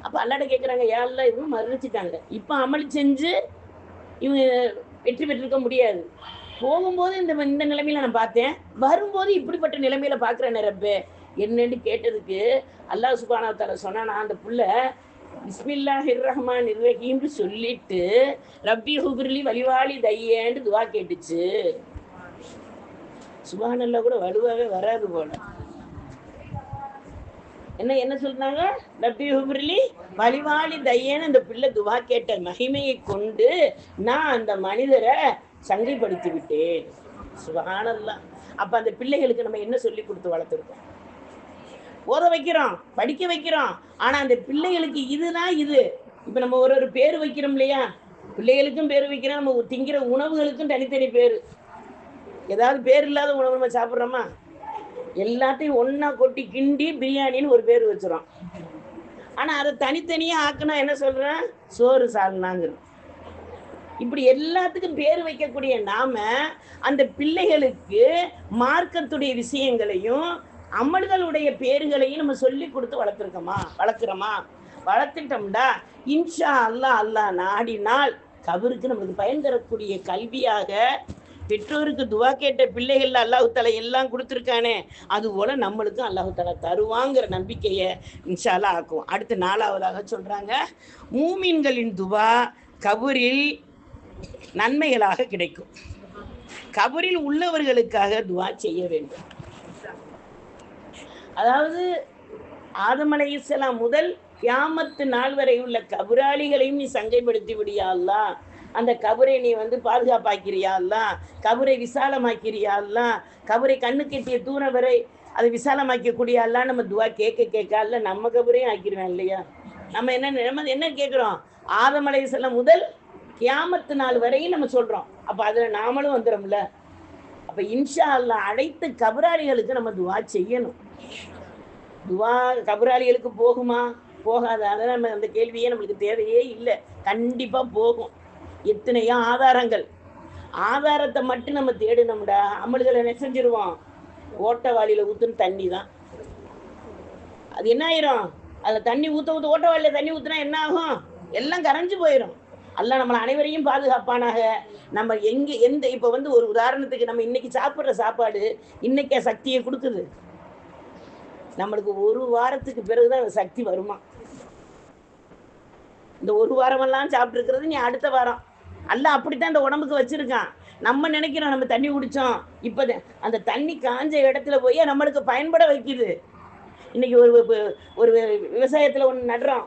அப்போ அல்லாட்ட கேட்குறாங்க, யா அல்லாஹ் இவங்க மரணிச்சிட்டாங்க, இப்போ அமல் செஞ்சு இவங்க வெற்றி பெற்றிருக்க முடியாது. போகும்போது இந்த நிலைமையில நான் பார்த்தேன், வரும்போது இப்படிப்பட்ட நிலைமையில பார்க்குறேன் ரப்பே என்னன்னு கேட்டதுக்கு அல்லாஹ் சுப்ஹானஹு வ தஆலா சொன்னா, அந்த புள்ள பிஸ்மில்லாஹிர் ரஹ்மானிர் ரஹீம்னு சொல்லிட்டு ரப்பி ஹுபிர்லி வலிவாளி தையேன்னு துவா கேட்டுச்சு. சுபஹானல்லாஹ் கூட வலுவாகவே வராது போல. என்ன என்ன சொல்றாங்க? ரப்பி ஹுப்ரிலி வலிவாலி தையேன்னு அந்த பிள்ளை துவா கேட்ட மகிமையை கொண்டு நான் அந்த மனிதரை சங்கைப்படுத்தி விட்டேன். சுபஹானல்லாஹ். அப்ப அந்த பிள்ளைகளுக்கு நம்ம என்ன சொல்லி கொடுத்து வளர்த்துருக்கோம்? ஓத வைக்கிறோம், படிக்க வைக்கிறோம். ஆனா அந்த பிள்ளைகளுக்கு இதுதான் இது. இப்ப நம்ம ஒரு ஒரு பேர் வைக்கிறோம் இல்லையா? பிள்ளைகளுக்கும் பேர் வைக்கிறோம், நம்ம திங்கிற உணவுகளுக்கும் தனித்தனி பேர். ஏதாவது பேர் இல்லாத உணவு நம்ம சாப்பிட்றோமா? எல்லாத்தையும் ஒன்னா கொட்டி கிண்டி பிரியாணின்னு ஒரு பேர் வச்சிரும். ஆனா அதை தனித்தனியா ஆக்குனா என்ன சொல்றேன்? சோறு சால்னாங்கிறோம். இப்படி எல்லாத்துக்கும் பேர் வைக்கக்கூடிய நாம அந்த பிள்ளைகளுக்கு மார்க்கத்துடைய விஷயங்களையும் அமல்களுடைய பேர்களையும் நம்ம சொல்லி கொடுத்து வளர்க்குறோமா? வளர்த்துட்டோம்டா இன்ஷா அல்லாஹ் அல்லாஹ் நாடினால் கபருக்கு நம்மளுக்கு பயன் தரக்கூடிய கல்வியாக பெற்றோருக்கு துவா கேட்ட பிள்ளைகள் அல்லாஹு தஆலா எல்லாம் கொடுத்துருக்கானே, அது போல நம்மளுக்கும் அல்லாஹு தஆலா தருவாங்கிற நம்பிக்கையை இன்ஷா அல்லாஹ் ஆக்குவோம். அடுத்து 4வதாக சொல்றாங்க, மூமின்களின் துவா கபரில் நன்மைகளாக கிடைக்கும். கபரில் உள்ளவர்களுக்காக துவா செய்ய வேண்டும். அதாவது ஆதம் அலைஹிஸ்ஸலாம் முதல் கியாமத்து நாள் வரை உள்ள கபராளிகளையும் நீ சங்கைப்படுத்தி விடியா அல்லாஹ். அந்த கபரை நீ பாதுகாப்பாக்கிறியா அல்லாஹ். கபரை விசாலமாக்கிறியா அல்லாஹ். கபரை கண்ணு கெட்டிய தூரம் வரை அதை விசாலமாக்கக்கூடிய அல்லாஹ் நம்ம துவா கேட்க அல்ல நம்ம கபரையும் ஆக்கிடுவேன் இல்லையா? நம்ம என்ன கேட்குறோம்? ஆதம் அலைஹிஸ்ஸலாம் முதல் கியாமத்து நாள் வரையும் நம்ம சொல்றோம். அப்ப அதுல நாமளும் வந்துடும்ல. அப்ப இன்ஷா அல்லாஹ் அழைத்து கபராளிகளுக்கு நம்ம துவா செய்யணும். துவா கபராளிகளுக்கு போகுமா போகாத? அதெல்லாம் நம்ம அந்த கேள்வியே நம்மளுக்கு தேவையே இல்லை. கண்டிப்பா போகும். எத்தனையோ ஆதாரத்தை மட்டும் நம்ம தேடினோம்டா அமல்களை என்ன செஞ்சிருவோம்? ஓட்டவாளியில ஊத்துன்னு தண்ணி தான். அது என்ன ஆயிரும்? அதுல தண்ணி ஊத்த ஓட்டவாளியில தண்ணி ஊத்துனா என்ன ஆகும்? எல்லாம் கரைஞ்சு போயிடும். அல்லாஹ் நம்மளை அனைவரையும் பாதுகாப்பானாக. நம்ம எந்த இப்ப ஒரு உதாரணத்துக்கு நம்ம இன்னைக்கு சாப்பிட்ற சாப்பாடு இன்னைக்கே சக்தியை கொடுக்குது. நம்மளுக்கு ஒரு வாரத்துக்கு பிறகுதான் சக்தி வருமா? இந்த ஒரு வாரமெல்லாம் சாப்பிட்டு இருக்கிறது நீ அடுத்த வாரம் அல்லாஹ் அப்படித்தான் இந்த உடம்புக்கு வச்சிருக்கான். நம்ம நினைக்கிறோம் நம்ம தண்ணி குடிச்சோம், இப்ப அந்த தண்ணி காஞ்ச இடத்துல போய் நம்மளுக்கு பயன்பட வைக்குது. இன்னைக்கு ஒரு விவசாயத்துல ஒன்று நடுறோம்,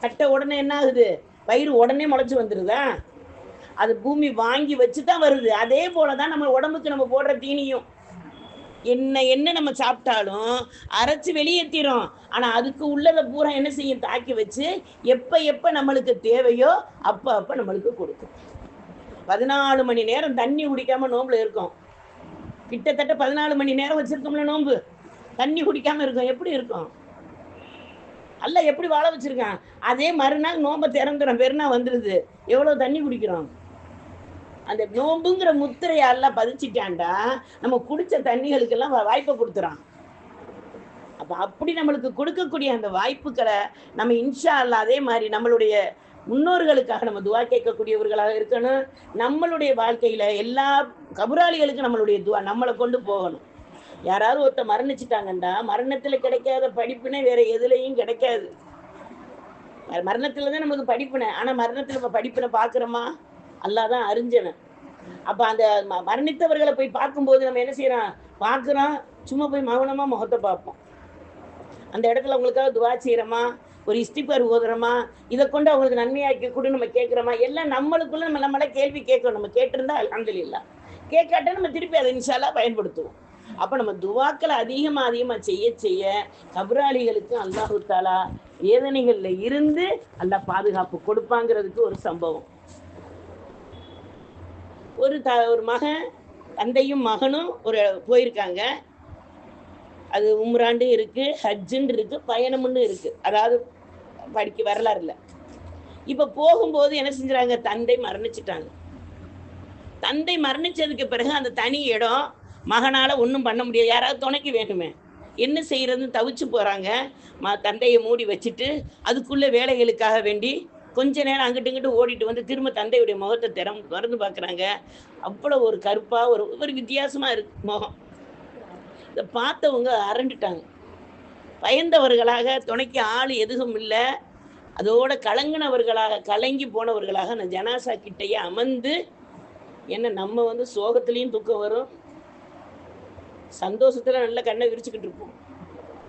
நட்ட உடனே என்ன ஆகுது? பயிர் உடனே முளைச்சு வந்துருதா? அது பூமி வாங்கி வச்சுதான் வருது. அதே போலதான் நம்ம உடம்புக்கு நம்ம போடுற தீனியும் என்ன நம்ம சாப்பிட்டாலும் அரைச்சு வெளியேற்றிரும். ஆனா அதுக்கு உள்ளதை பூரா என்ன செய்யும்? தாக்கி வச்சு எப்ப நம்மளுக்கு தேவையோ அப்ப நம்மளுக்கு கொடுக்கும். 14 மணி நேரம் தண்ணி குடிக்காம நோம்புல இருக்கும். கிட்டத்தட்ட 14 மணி நேரம் வச்சிருக்கோம்ல நோம்பு, தண்ணி குடிக்காம இருக்கும். எப்படி இருக்கும்? அல்லாஹ் எப்படி வாழ வச்சிருக்கான்? அதே மறுநாள் நோம்பை திறந்துடும், பெருனா வந்துருது. எவ்வளவு தண்ணி குடிக்கிறோம்? அந்த நோம்புங்கிற முத்திரையை எல்லாம் பதிச்சிட்டான்டா நம்ம குடிச்ச தண்ணிகளுக்கெல்லாம் வாய்ப்பை கொடுத்துறான். அப்ப அப்படி நம்மளுக்கு கொடுக்கக்கூடிய அந்த வாய்ப்புகளை நம்ம இன்ஷா அல்லாஹ் அதே மாதிரி நம்மளுடைய முன்னோர்களுக்காக நம்ம துவா கேட்கக்கூடியவர்களாக இருக்கணும். நம்மளுடைய வாழ்க்கையில எல்லா கபராளிகளுக்கும் நம்மளுடைய துவா நம்மளை கொண்டு போகணும். யாராவது ஒருத்த மரணிச்சுட்டாங்கண்டா மரணத்துல கிடைக்காத படிப்புனே வேற எதுலையும் கிடைக்காது. மரணத்துலதான் நமக்கு படிப்புனை. ஆனா மரணத்துல நம்ம படிப்புனை பாக்குறோமா? அல்லாஹ் தான் அறிஞ்சவன். அப்ப அந்த மரணித்தவர்களை போய் பார்க்கும்போது நம்ம என்ன செய்யறோம்? பார்க்குறோம், சும்மா போய் மௌனமா முகத்தை பார்ப்போம். அந்த இடத்துல அவங்களுக்காக துவா செய்யறோமா? ஒரு இஸ்திக்பார் ஓதுறோமா? இதை கொண்டு அவங்களுக்கு நன்மையாக்கி கூட நம்ம கேட்குறோமா? எல்லாம் நம்மளுக்குள்ள நம்மள கேள்வி கேட்கணும். நம்ம கேட்டிருந்தா அல்ஹம்துலில்லாஹ், கேட்காட்டா நம்ம திருப்பி அதை இன்ஷா அல்லாஹ் பயன்படுத்துவோம். அப்ப நம்ம துவாக்களை அதிகமா செய்ய கபராளிகளுக்கு அல்லாஹு தஆலா வேதனைகள்ல இருந்து அல்லாஹ் பாதுகாப்பு கொடுப்பாங்கிறதுக்கு ஒரு சம்பவம். ஒரு மகன், தந்தையும் மகனும் போயிருக்காங்க. அது உம்ராண்டு இருக்கு, ஹஜ்ஜுன்னு இருக்கு, பயணம்னு இருக்கு. அதாவது படிக்க வரலாறு இல்லை. இப்ப போகும்போது என்ன செஞ்சுறாங்க? தந்தை மரணிச்சுட்டாங்க. தந்தை மரணிச்சதுக்கு பிறகு அந்த தனி இடம் மகனால ஒன்றும் பண்ண முடியாது. யாராவது துணைக்கு வேணுமே, என்ன செய்யறதுன்னு தவிச்சு போறாங்க. தந்தையை மூடி வச்சுட்டு அதுக்குள்ள வேலைகளுக்காக வேண்டி கொஞ்ச நேரம் அங்கிட்டு இங்கிட்டு ஓடிட்டு வந்து திரும்ப தந்தையுடைய முகத்தை திறந்து பார்க்குறாங்க. அவ்வளோ ஒரு கருப்பா ஒரு வித்தியாசமா இருக்கு முகம். இதை பார்த்தவங்க அரண்டுட்டாங்க. பயந்தவர்களாக, துணைக்கு ஆள் எதுவும் இல்லை, அதோட கலங்கி போனவர்களாக அந்த ஜனாசா கிட்டையே அமர்ந்து, என்ன நம்ம சோகத்திலையும் துக்கம் வரும், சந்தோஷத்துல நல்ல கண்ணை விரிச்சுக்கிட்டு இருப்போம்.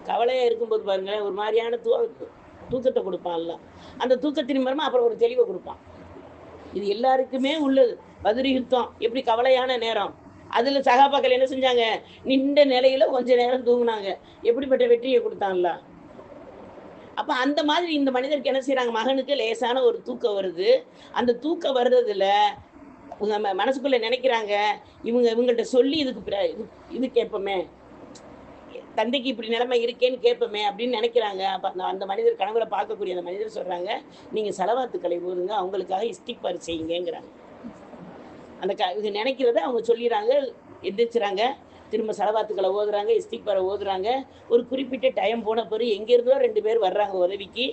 கவலையா இருக்கும்போது பாருங்க ஒரு மாதிரியான தூக்கத்தை கொடுப்பான்ல, அந்த தூக்கத்தின் மூலமா அப்புறம் ஒரு தெளிவை கொடுப்பான். இது எல்லாருக்குமே உள்ளது. பதிரி யுத்தம் எப்படி கவலையான நேரம், அதுல சகாபாக்கள் என்ன செஞ்சாங்க, நின்ற நிலையில கொஞ்ச நேரம் தூங்குனாங்க, எப்படிப்பட்ட வெற்றியை கொடுத்தான்ல. அப்ப அந்த மாதிரி இந்த மனிதருக்கு என்ன செய்யறாங்க, மகனுக்கு லேசான ஒரு தூக்கம் வருது. அந்த தூக்கம் வர்றதுல நம்ம மனசுக்குள்ள நினைக்கிறாங்க, இவங்கள்ட்ட சொல்லி இதுக்கு இது கேட்போமே, தந்தைக்கு இப்படி நிலைமை இருக்கேன்னு கேட்போமே அப்படின்னு நினைக்கிறாங்க. அப்ப அந்த மனிதர் கனவுல பார்க்கக்கூடிய அந்த மனிதர் சொல்றாங்க, நீங்க செலவாத்துக்களை ஓதுங்க, அவங்களுக்காக இஸ்திக்பார் செய்யுங்கிறாங்க. அந்த இது நினைக்கிறத அவங்க சொல்லிடுறாங்க, எந்திரிச்சுறாங்க, திரும்ப செலவாத்துக்களை ஓதுறாங்க, இஸ்திக்பாரை ஓதுறாங்க. ஒரு குறிப்பிட்ட டைம் போன பிறகு எங்கேருந்தோ 2 பேர் வர்றாங்க உதவிக்கு.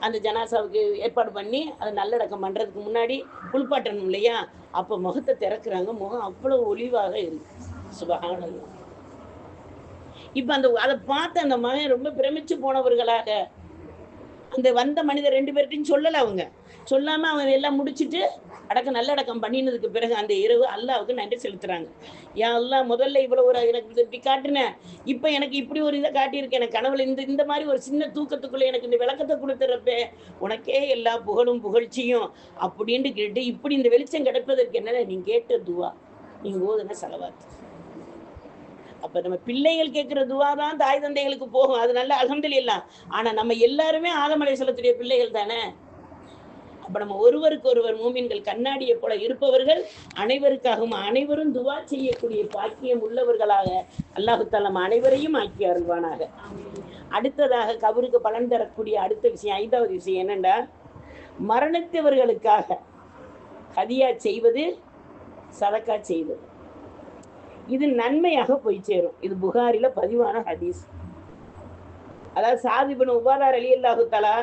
அந்த ஜனாசாவுக்கு ஏற்பாடு பண்ணி அதை நல்லடக்கம் பண்ணுறதுக்கு முன்னாடி குளிப்பாட்டணும் இல்லையா, அப்போ முகத்தை திறக்கிறாங்க. முகம் அவ்வளோ ஒளிவாக இருக்கு. சுபஹானல்லாஹ். இப்போ அதை பார்த்து அந்த மகன் ரொம்ப பிரமிச்சு போனவர்களாக, அந்த வந்த மனிதர் 2 பேர்ட்டையும் சொல்லலை. அவங்க சொல்லாமல் அவங்க எல்லாம் முடிச்சுட்டு நல்லடக்கம் பண்ணினதுக்கு பிறகு அந்த இரவு அல்லாவுக்கு நன்றி செலுத்துறாங்க. யா அல்லா, முதல்ல இவ்வளோ ஒரு எனக்கு இப்படி காட்டினேன், இப்போ எனக்கு இப்படி ஒரு இதை காட்டியிருக்கேன், எனக்கு கனவுல இந்த மாதிரி ஒரு சின்ன தூக்கத்துக்குள்ளே எனக்கு இந்த விளக்கத்தை கொடுத்துறப்ப உனக்கே எல்லா புகழும் புகழ்ச்சியும் அப்படின்ட்டு கேட்டு, இப்படி இந்த வெளிச்சம் கிடைப்பதற்கு என்னென்ன நீ கேட்ட துவா, நீங்க ஓதுன செலவாத்து. அப்ப நம்ம பிள்ளைகள் கேட்கிற துவா தான் தாய் தந்தைகளுக்கு போகும், அது நல்ல அல்ஹம்துலில்லாஹ். ஆனா நம்ம எல்லாருமே ஆதம் அலைஹிஸ்ஸலாத்துடைய பிள்ளைகள் தானே. அப்ப நம்ம ஒருவருக்கு ஒருவர் மூமின்கள் கண்ணாடியை போல இருப்பவர்கள், அனைவருக்காகவும் அனைவரும் துவா செய்யக்கூடிய பாக்கியம் உள்ளவர்களாக அல்லாஹ் தஆலா நம்ம அனைவரையும் ஆக்கி அருள்வானாக. அடுத்ததாக கபருக்கு பலன் தரக்கூடிய அடுத்த விஷயம், 5வது விஷயம் என்னண்டா, மரணித்தவர்களுக்காக ஹதியா செய்வது, சதக்கா செய்வது, இது நன்மையாக போய் சேரும். இது புகாரில பதிவான ஹதீஸ். அதாவது சாத் இப்னு உபாதா ரலியல்லாஹு தஆலா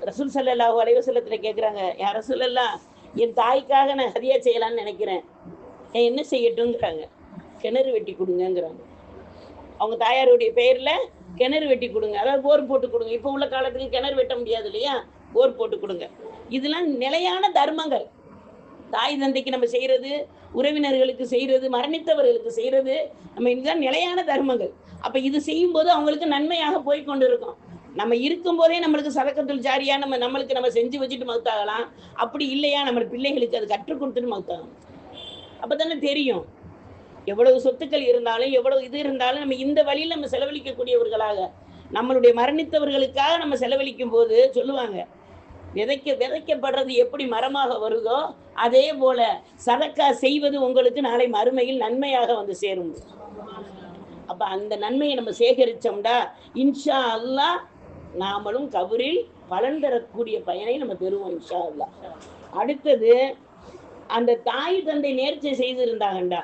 ரசூல் ஸல்லல்லாஹு அலைஹி வஸல்லத்துல கேட்குறாங்க, யா ரசூலல்லாஹ், என் தாய்க்காக நான் ஹதியா செய்யலான்னு நினைக்கிறேன், என்ன செய்யட்டுங்கிறாங்க. கிணறு வெட்டி கொடுங்கிறாங்க. அவங்க தாயாருடைய பெயர்ல கிணறு வெட்டி கொடுங்க, அதாவது போர் போட்டு கொடுங்க. இப்போ உள்ள காலத்துக்கு கிணறு வெட்ட முடியாது இல்லையா, போர் போட்டு கொடுங்க. இதெல்லாம் நிலையான தர்மங்கள். தாய் தந்தைக்கு நம்ம செய்யறது, உறவினர்களுக்கு செய்யறது, மரணித்தவர்களுக்கு செய்யறது, நம்ம இதுதான் நிலையான தர்மங்கள். அப்ப இது செய்யும் போது அவங்களுக்கு நன்மையாக போய் கொண்டு இருக்கும். நம்ம இருக்கும் போதே நம்மளுக்கு சதக்கத்துல் ஜாரியா நம்மளுக்கு நம்ம செஞ்சு வச்சுட்டு மவுத்தாகலாம். அப்படி இல்லையா, நம்ம பிள்ளைகளுக்கு அது கற்றுக் கொடுத்துட்டு மவுத்தாகலாம். அப்பதானே தெரியும் எவ்வளவு சொத்துக்கள் இருந்தாலும் எவ்வளவு இது இருந்தாலும் நம்ம இந்த வழியில் நம்ம செலவழிக்கக்கூடியவர்களாக, நம்மளுடைய மரணித்தவர்களுக்காக நம்ம செலவழிக்கும் போது சொல்லுவாங்க, விதைக்கப்படுறது எப்படி மரமாக வருதோ அதே போல சதக்கா செய்வது உங்களுக்கு நாளை மறுமையில் நன்மையாக வந்து சேரும். அப்ப அந்த நன்மையை நம்ம சேகரிச்சோம்டா இன்ஷா அல்லாஹ் நாமளும் கபரில் பலன் தரக்கூடிய பயனை நம்ம பெறுவோம் இன்ஷா அல்லாஹ். அடுத்தது, அந்த தாய் தந்தை நேர்ச்சை செய்திருந்தாங்கண்டா,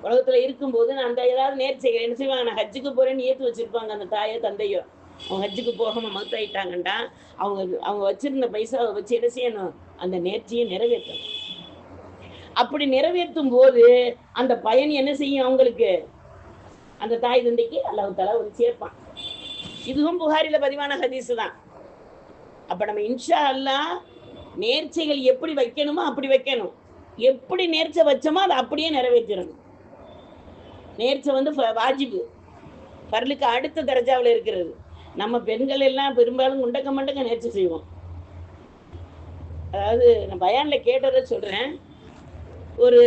உலகத்துல இருக்கும்போது அந்த ஏதாவது நேர்ச்சை என்ன செய்வாங்க, நான் ஹஜ்ஜுக்கு போறேன்னு ஏத்து வச்சிருப்பாங்க அந்த தாயோ தந்தையோ. அவங்க ஹஜ்ஜுக்கு போகாம மௌத்தாயிட்டாங்கண்டா, அவங்க வச்சிருந்த பைசாவை வச்சு என்ன செய்யணும், அந்த நேர்ச்சியை நிறைவேற்றணும். அப்படி நிறைவேற்றும் போது அந்த பயன் என்ன செய்யும், அவங்களுக்கு அந்த தாய் தந்தைக்கு அல்லாஹ் தஆலா ஒரு சேர்ப்பான். இதுவும் புகாரில பதிவான ஹதீஸ் தான். அப்ப நம்ம இன்ஷா அல்லாஹ் நேர்ச்சைகள் எப்படி வைக்கணுமோ அப்படி வைக்கணும். எப்படி நேர்ச்சை வச்சோமோ அதை அப்படியே நிறைவேற்றணும். நேர்ச்சை வந்து வாஜிபு, பர்லுக்கு அடுத்த தரஜாவில் இருக்கிறது. நம்ம பெண்கள் எல்லாம் பெரும்பாலும் முண்டக்க மண்டக்க நேர்ச்சி செய்வோம். அதாவது நான் பயான்ல கேட்டதை சொல்றேன். ஒரு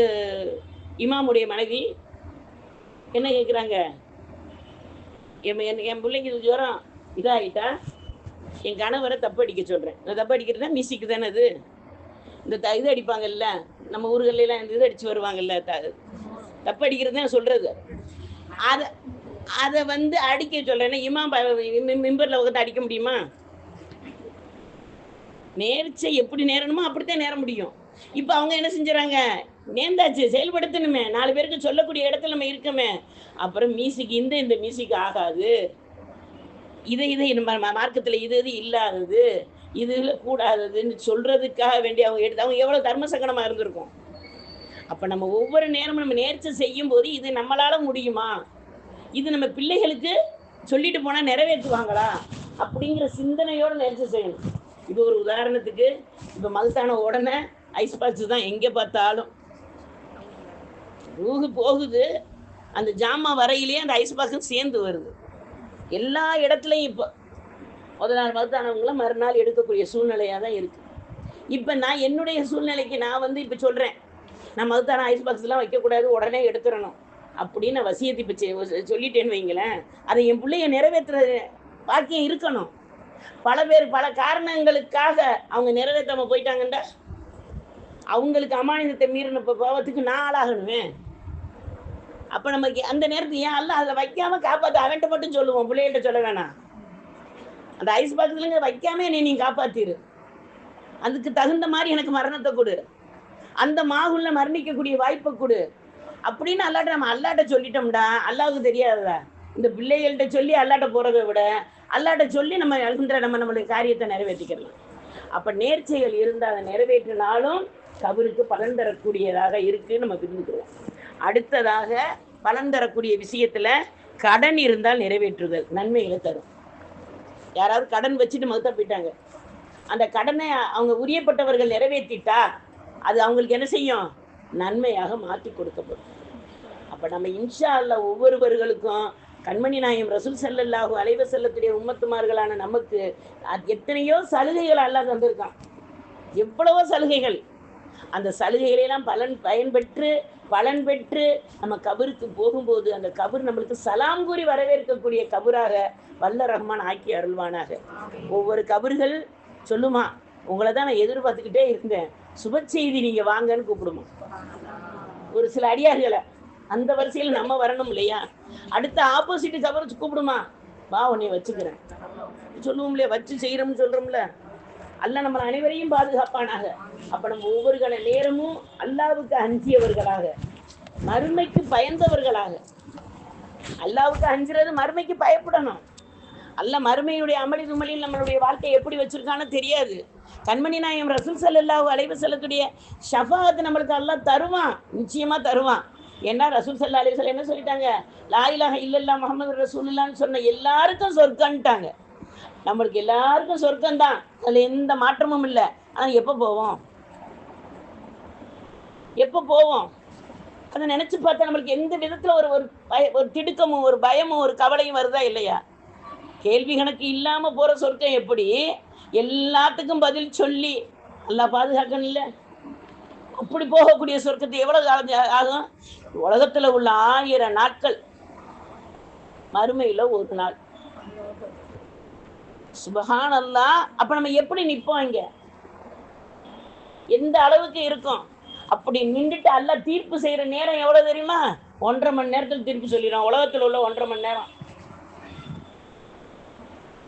இமாமுடைய மனைவி என்ன கேட்குறாங்க, என் பிள்ளைக்கு ஜுரம் இதாகிட்டா என் கணவரை தப்பு அடிக்க சொல்கிறேன். இந்த தப்பு அடிக்கிறதா மியூசிக்கு தானே அது, இந்த இது அடிப்பாங்கல்ல நம்ம ஊர்களெல்லாம், இந்த இது அடித்து வருவாங்கல்ல, தப்பு அடிக்கிறது தான் சொல்கிறது. அதை வந்து அடிக்க சொல்கிறேன்னா இமாம் மிம்பரில் உட்காந்து அடிக்க முடியுமா? நேர்ச்சை எப்படி நேரணுமோ அப்படித்தான் நேர முடியும். இப்போ அவங்க என்ன செஞ்சுறாங்க, நேர்ந்தாச்சு செயல்படுத்தணுமே, 4 பேருக்கு சொல்லக்கூடிய இடத்துல நம்ம இருக்கமே. அப்புறம் மியூசிக் இந்த மியூசிக் ஆகாது, இதை மார்க்கத்தில் இது இல்லாதது, இதுல கூடாததுன்னு சொல்றதுக்காக வேண்டி அவங்க எடுத்து அவங்க எவ்வளவு தர்ம சங்கடமா இருந்திருக்கும். அப்ப நம்ம ஒவ்வொரு நேரமும் நம்ம நேர்ச்சை செய்யும் போது இது நம்மளால முடியுமா, இது நம்ம பிள்ளைகளுக்கு சொல்லிட்டு போனா நிறைவேற்றுவாங்களா அப்படிங்கிற சிந்தனையோட நேர்ச்சை செய்யணும். இது ஒரு உதாரணத்துக்கு, இப்ப மகத்தான உடனே ஐஸ் பாக்ஸ் தான் எங்க பார்த்தாலும். ரூஹு போகுது, அந்த ஜாமா வரையிலேயே அந்த ஐஸ் பாக்ஸும் சேர்ந்து வருது. எல்லா இடத்துலையும் இப்போ முதல் நாள் மருத்தானவங்களும் மறுநாள் எடுக்கக்கூடிய சூழ்நிலையாக தான் இருக்குது. இப்போ நான் என்னுடைய சூழ்நிலைக்கு நான் வந்து இப்போ சொல்கிறேன், நான் மருத்தான ஐஸ் பாக்ஸ்லாம் வைக்கக்கூடாது, உடனே எடுத்துடணும் அப்படின்னு நான் வசியத்தை இப்போ சொல்லிட்டேன்னு வைங்களேன், அதை என் பிள்ளைய நிறைவேற்றுற பாக்கியம் இருக்கணும். பல பேர் பல காரணங்களுக்காக அவங்க நிறைவேற்றாம போயிட்டாங்கண்டா, அவங்களுக்கு அமானிதத்தை மீறின பாவத்துக்கு நான் ஆளாகணுமே. அப்போ நமக்கு அந்த நேரத்துக்கு ஏன் அல்ல அதில் வைக்காம காப்பாற்ற அவன்கிட்ட மட்டும் சொல்லுவோம், பிள்ளைகிட்ட சொல்ல வேணாம். அந்த ஐஸ் பாக்ஸ்லங்க வைக்காம என்னை நீ காப்பாத்திரு, அதுக்கு தகுந்த மாதிரி எனக்கு மரணத்தை கொடு, அந்த மாகுள்ள மரணிக்கக்கூடிய வாய்ப்பை கொடு அப்படின்னு அல்லாட்ட நம்ம அல்லாட்ட சொல்லிட்டோம்டா. அல்லாவுக்கு தெரியாததா? இந்த பிள்ளைகள்கிட்ட சொல்லி அல்லாட்ட போறதை விட அல்லாட்ட சொல்லி நம்ம அழுகின்ற நம்மளுடைய காரியத்தை நிறைவேற்றிக்கலாம். அப்ப நேர்ச்சைகள் இருந்தால் அதை நிறைவேற்றினாலும் கபருக்கு பலன் தரக்கூடியதாக இருக்குன்னு நம்ம புரிஞ்சுக்கிறோம். அடுத்ததாக பலன் தரக்கூடிய விஷயத்துல கடன் இருந்தால் நிறைவேற்றுதல் நன்மைகளை தரும். யாராவது கடன் வச்சுட்டு மௌத்தா போயிட்டாங்க, அந்த கடனை அவங்க உரியப்பட்டவர்கள் நிறைவேற்றிட்டா அது அவங்களுக்கு என்ன செய்யும்? நன்மையாக மாற்றி கொடுக்கப்படும். அப்போ நம்ம இன்ஷா அல்லாஹ் ஒவ்வொருவர்களுக்கும் கண்மணி நாயம் ரசூல் ஸல்லல்லாஹு அலைஹி வஸல்லத்துடைய உம்மத்துமார்களான நமக்கு எத்தனையோ சலுகைகள் அல்லாஹ் தந்திருக்கான், எவ்வளவோ சலுகைகள். அந்த சலுகைகளெல்லாம் பலன் பெற்று நம்ம கபருக்கு போகும்போது அந்த கபர் நம்மளுக்கு சலாம் கூறி வரவேற்கக்கூடிய கபராக வல்ல ரஹ்மான் ஆக்கி அருள்வானாக. ஒவ்வொரு கபர்கள் சொல்லுமா, உங்களை தான் நான் எதிர்பார்த்துக்கிட்டே இருந்தேன், சுப செய்தி நீங்கள் வாங்கன்னு கூப்பிடுமா ஒரு சில அடியார்களை. அந்த வரிசையில் நம்ம வரணும் இல்லையா? அடுத்த ஆப்போசிட் கபர் கூப்பிடுமா, வா உன்னை வச்சுக்கிறேன் சொல்லுவோம் இல்லையா? வச்சு செய்கிறோம்னு சொல்கிறோம்ல. அல்லாஹ் நம்ம அனைவரையும் பாதுகாப்பானாக. அப்போ நம்ம ஒவ்வொரு கண நேரமும் அல்லாவுக்கு அஞ்சியவர்களாக, மறுமைக்கு பயந்தவர்களாக. அல்லாவுக்கு அஞ்சுறது மறுமைக்கு பயப்படணும். அல்ல மறுமையுடைய அமளி துமளியில் நம்மளுடைய வாழ்க்கையை எப்படி வச்சிருக்கான்னு தெரியாது. கண்மணி நாயம் ரசூல் ஸல்லல்லாஹு அலைஹி வஸல்லத்துடைய ஷஃபாஅத் நம்மளுக்கு அல்லாஹ் தருவான், நிச்சயமா தருவான். ஏன்னா ரசூல் ஸல்லல்லாஹு அலைஹி வஸல்லம் என்ன சொல்லிட்டாங்க? லா இலாஹ இல்லல்லாஹ் முஹம்மது ரசூலுல்லாஹ்னு சொன்ன எல்லாருக்கும் சொர்க்கம்ட்டாங்க. நம்மளுக்கு எல்லாருக்கும் சொர்க்கம்தான், அதில் எந்த மாற்றமும் இல்லை. ஆனால் எப்போ போவோம்? அதை நினைச்சு பார்த்தா நம்மளுக்கு எந்த விதத்தில் ஒரு திடுக்கமும் ஒரு பயமும் ஒரு கவலையும் வருதா இல்லையா? கேள்வி கணக்கு இல்லாமல் போகிற சொர்க்கம் எப்படி? எல்லாத்துக்கும் பதில் சொல்லி அல்லாஹ் பாதுகாக்கணும் இல்லை? அப்படி போகக்கூடிய சொர்க்கத்தை எவ்வளவு ஆகும்? உலகத்தில் உள்ள 1000 நாட்கள், மறுமையில் ஒரு நாள். சுபஹான் அல்லாஹ். அப்ப நம்ம எப்படி நிற்போம்? இங்க எந்த அளவுக்கு இருக்கும்? அப்படி நின்றுட்டு அல்லாஹ் தீர்ப்பு செய்யற நேரம் எவ்வளவு தெரியுமா? 1.5 மணி நேரத்தில் தீர்ப்பு சொல்லிடுறான். உலகத்தில் உள்ள 1.5 மணி நேரம்.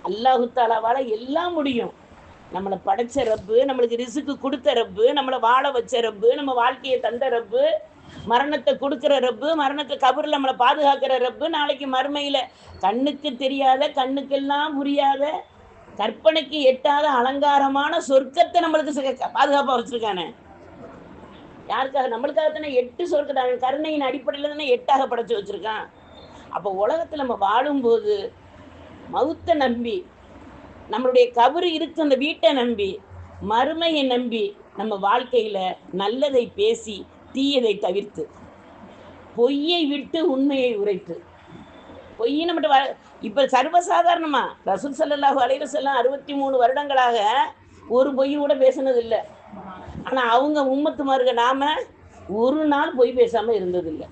அல்லாஹு தஆலாவால எல்லாம் முடியும். நம்மளை படைச்ச ரப்பு, நம்மளுக்கு ரிசுக்கு கொடுத்த ரப்பு, நம்மளை வாழ வச்ச ரப்பு, நம்ம வாழ்க்கையை தந்த ரப்பு, மரணத்தை கொடுக்குற ரப்பு, மரணத்தை கபரில் நம்மளை பாதுகாக்கிற ரப்பு, நாளைக்கு மறுமையில் கண்ணுக்கு தெரியாத, கண்ணுக்கெல்லாம் புரியாத, கற்பனைக்கு எட்டாத அலங்காரமான சொர்க்கத்தை நம்மளுக்கு பாதுகாப்பாக வச்சுருக்கானே. யாருக்காக? நம்மளுக்காகத்தானே 8 சொர்க்கத்தை கருணையின் அடிப்படையில் தானே 8ஆக படைச்சு வச்சுருக்கான். அப்போ உலகத்தில் நம்ம வாழும்போது மவுத்தை நம்பி, நம்மளுடைய கபரு இருக்கு அந்த வீட்டை நம்பி, மறுமையை நம்பி, நம்ம வாழ்க்கையில் நல்லதை பேசி தீயதை தவிர்த்து, பொய்யை விட்டு உண்மையை உரைத்து, பொய்யை நம்மகிட்ட இப்போ சர்வசாதாரணமா ரசூல் ஸல்லல்லாஹு அலைஹி வஸல்லம் 63 வருடங்களாக ஒரு பொய் கூட பேசினது இல்லை. ஆனால் அவங்க உம்மத்துமார்க நாம ஒரு நாள் பொய் பேசாமல் இருந்ததில்லை.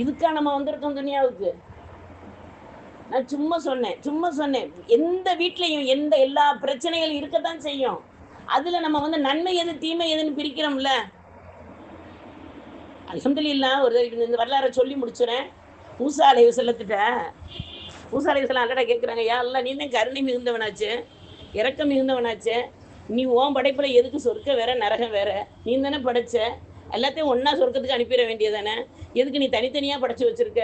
இதுக்காக நம்ம வந்திருக்கோம் துனியாவுக்கு. நான் சும்மா சொன்னேன். எந்த வீட்லையும் எல்லா பிரச்சனைகளும் இருக்கத்தான் செய்யும். அதில் நம்ம நன்மை எது தீமை எதுன்னு பிரிக்கிறோம்ல. அல்ஹம்துலில்லாஹ். இந்த வரலாறை சொல்லி முடிச்சுறேன். மூசா அலைஹிஸ்ஸலாத்திட்ட மூசா அலைஹிஸ்ஸலாம் அல்லாஹ்ட்ட கேட்குறாங்க, யா அல்லாஹ், நீ தான் கருணை மிகுந்தவனாச்சு, இரக்கம் மிகுந்தவனாச்சு, நீ உன் படைப்பில் எதுக்கு சொர்க்கம் வேற நரகம் வேற? நீ தானே படைச்ச, எல்லாத்தையும் ஒன்றா சொர்க்கத்துக்கு அனுப்பிட வேண்டியதானே, எதுக்கு நீ தனித்தனியாக படைச்சி வச்சுருக்க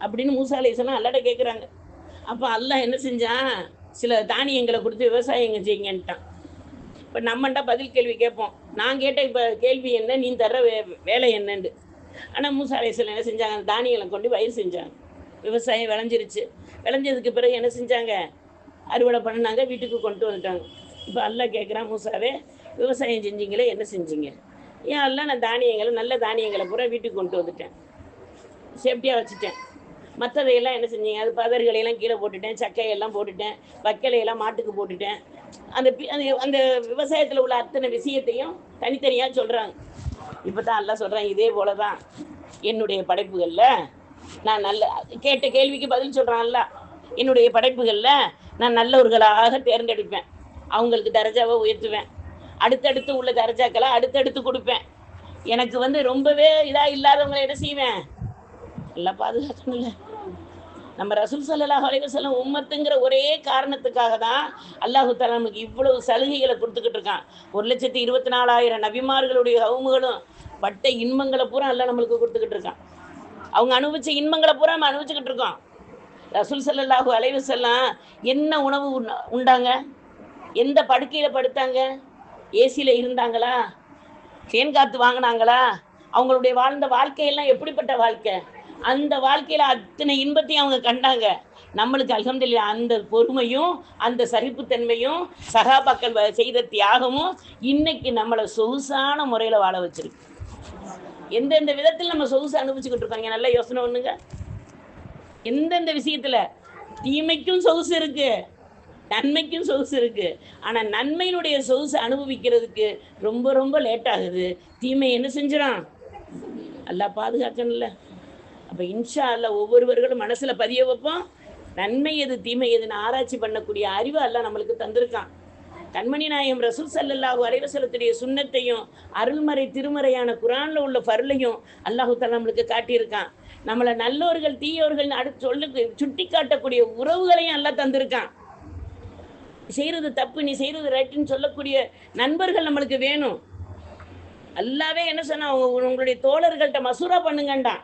அப்படின்னு மூசா அலைஹிஸ்ஸலாம் அல்லாஹ்ட்ட கேட்குறாங்க. அப்போ அல்லாஹ் என்ன செஞ்சான்? சில தானியங்களை கொடுத்து விவசாயம் செய்யுங்கன்ட்டான். இப்போ நம்மகிட்ட பதில் கேள்வி கேட்போம். நான் கேட்ட இப்போ கேள்வி என்ன, நீ தர்ற வேலை என்னண்டு. ஆனால் மூசா அலைஹிஸ்ஸலாம் என்ன செஞ்சாங்க? அந்த தானியங்களை கொண்டு பயிர் செஞ்சாங்க. விவசாயம் விளைஞ்சிருச்சு. விளைஞ்சதுக்கு பிறகு என்ன செஞ்சாங்க? அறுவடை பண்ணினாங்க, வீட்டுக்கு கொண்டு வந்துட்டாங்க. இப்போ அல்லாஹ் கேட்குறான், மூசாவே, விவசாயம் செஞ்சீங்களே, என்ன செஞ்சீங்க? ஏன் எல்லாம் நான் தானியங்களை நல்ல தானியங்களை பூரா வீட்டுக்கு கொண்டு வந்துட்டேன், சேஃப்டியாக வச்சுட்டேன். மற்றதையெல்லாம் என்ன செஞ்சீங்க, அது பதர்களையெல்லாம் கீழே போட்டுட்டேன், சக்கையெல்லாம் போட்டுட்டேன், வைக்கலையெல்லாம் மாட்டுக்கு போட்டுட்டேன். அந்த அந்த விவசாயத்தில் உள்ள அத்தனை விஷயத்தையும் தனித்தனியாக சொல்கிறாங்க. இப்போ தான் எல்லாம் சொல்கிறாங்க, இதே போல தான் என்னுடைய படைப்புகளில் நான் நல்ல கேட்ட கேள்விக்கு பதில் சொல்கிறான்ல, என்னுடைய படைப்புகளில் நான் நல்லவர்களாக தேர்ந்தெடுப்பேன், அவங்களுக்கு தரஜாவை உயர்த்துவேன், அடுத்தடுத்து உள்ள தரஜாக்களை அடுத்தடுத்து கொடுப்பேன். எனக்கு ரொம்பவே இதாக இல்லாதவங்களை என்ன செய்வேன், எல்லாம் பாதுகாக்கணும். இல்லை, நம்ம ரசூல் ஸல்லல்லாஹு அலைஹி வஸல்லம் உம்மத்துங்கிற ஒரே காரணத்துக்காக தான் அல்லாஹு தஆலா நமக்கு இவ்வளவு சலுகைகளை கொடுத்துக்கிட்டு இருக்கான். 1,24,000 நபிமார்களுடைய கவுமுகளும் பட்ட இன்பங்களை பூரா எல்லாம் நம்மளுக்கு கொடுத்துக்கிட்டு இருக்கான். அவங்க அனுபவிச்ச இன்பங்களை பூரா நம்ம அனுபவிச்சுக்கிட்டு இருக்கோம். ரசூல் ஸல்லல்லாஹு அலைஹி வஸல்லம் என்ன உணவு உண்டாங்க, எந்த படுக்கையில் படுத்தாங்க, ஏசியில் இருந்தாங்களா, தேன் காற்று வாங்கினாங்களா, அவங்களுடைய வாழ்ந்த வாழ்க்கையெல்லாம் எப்படிப்பட்ட வாழ்க்கை, அந்த வாழ்க்கையில் அத்தனை இன்பத்தையும் அவங்க கண்டாங்க. நம்மளுக்கு அல்ஹம்துலில்லாஹ் அந்த பொறுமையும் அந்த சகிப்புத்தன்மையும் சகாபாக்கள் செய்த தியாகமும் இன்னைக்கு நம்மளை சொகுசான முறையில் வாழ வச்சிருக்கு. எந்தெந்த விதத்தில் நம்ம சொகுசு அனுபவிச்சுக்கிட்டு இருக்கோம், நல்லா யோசனை ஒண்ணுங்க. எந்தெந்த விஷயத்தில் தீமைக்கும் சொகுசு இருக்கு, நன்மைக்கும் சொகுசு இருக்கு. ஆனால் நன்மையினுடைய சொகுசு அனுபவிக்கிறதுக்கு ரொம்ப ரொம்ப லேட் ஆகுது. தீமை என்ன செஞ்சிடும், அல்லாஹ் பாதுகாக்கணும்ல. அப்போ இன்ஷா அல்லாஹ் ஒவ்வொருவர்களும் மனசில் பதிய வைப்போம். நன்மை எது தீமை எதுன்னு ஆராய்ச்சி பண்ணக்கூடிய அறிவு அல்லாஹ் நம்மளுக்கு தந்திருக்கான். கண்மணி நாயகம் ரசூல் ஸல்லல்லாஹு அலைஹி வஸல்லத்துடைய சுன்னத்தையும் அருள்மறை திருமறையான குர்ஆன்ல உள்ள ஃபர்லையும் அல்லாஹு தஆலா நம்மளுக்கு காட்டியிருக்கான். நம்மளை நல்லோர்கள் தீயோர்கள் சுட்டி காட்டக்கூடிய உறவுகளையும் அல்லாஹ் தந்திருக்கான். செய்கிறது தப்பு, நீ செய்கிறது ரைட்டுன்னு சொல்லக்கூடிய நண்பர்கள் நம்மளுக்கு வேணும். அல்லாவே என்ன சொன்னா, உங்களுடைய தோழர்கள்ட்ட மசூரா பண்ணுங்கண்டா.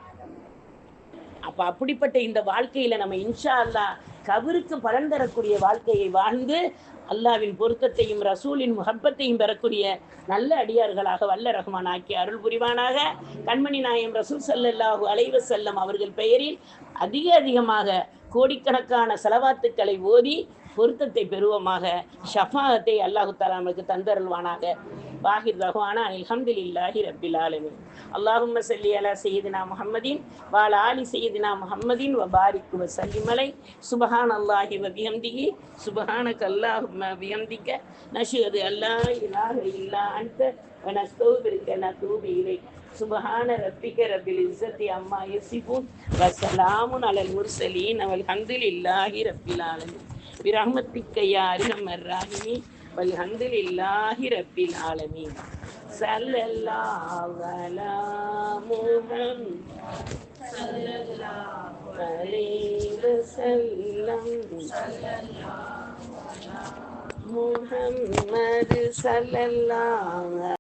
அப்போ அப்படிப்பட்ட இந்த வாழ்க்கையில் நம்ம இன்ஷா அல்லாஹ் கபருக்கு பலன் தரக்கூடிய வாழ்க்கையை வாழ்ந்து அல்லாவின் பொருத்தத்தையும் ரசூலின் முஹப்பத்தையும் பெறக்கூடிய நல்ல அடியார்களாக வல்ல ரஹ்மான் ஆக்கி அருள் புரிவானாக. கண்மணி நாயகம் ரசூல் ஸல்லல்லாஹு அலைஹி வஸல்லம் அவர்கள் பெயரில் அதிகமாக கோடிக்கணக்கான ஸலவாத்துக்களை ஓதி பொருத்தத்தை பெறுவோமாக. ஷஃபாஅத்தை அல்லாஹு தஆலா நமக்கு தந்தருள்வானாக. வாஹிர் தஹ்வானா அல்ஹம்துலில்லாஹி ரப்பில் ஆலமீன். அல்லாஹும்ம ஸல்லி அலா சய்யிதினா முஹம்மதின் வ அலா ஆலி சய்யிதினா முஹம்மதின் வ பாரிக் வ ஸல்லிம் அலை. சுப்ஹானல்லாஹி வ பிஹம்திஹி சுப்ஹானக அல்லாஹும்ம பிஹம்திக நஷ்ஹது அல்லா இலாஹ இல்லா அன்த வ நஸ்தக்ஃபிருக வ நதூபு இலைக். சுப்ஹான ரப்பிக ரப்பில் இஸ்ஸத்தி அம்மா யசிஃபூன் வ ஸலாமுன் அலல் முர்ஸலீன் வல்ஹம்துலில்லாஹி ரப்பில் ஆலமீன். برحمتك يا أرحم الراحمين والحمد لله رب العالمين. صلى الله على محمد صلى الله عليه وسلم محمد صلى الله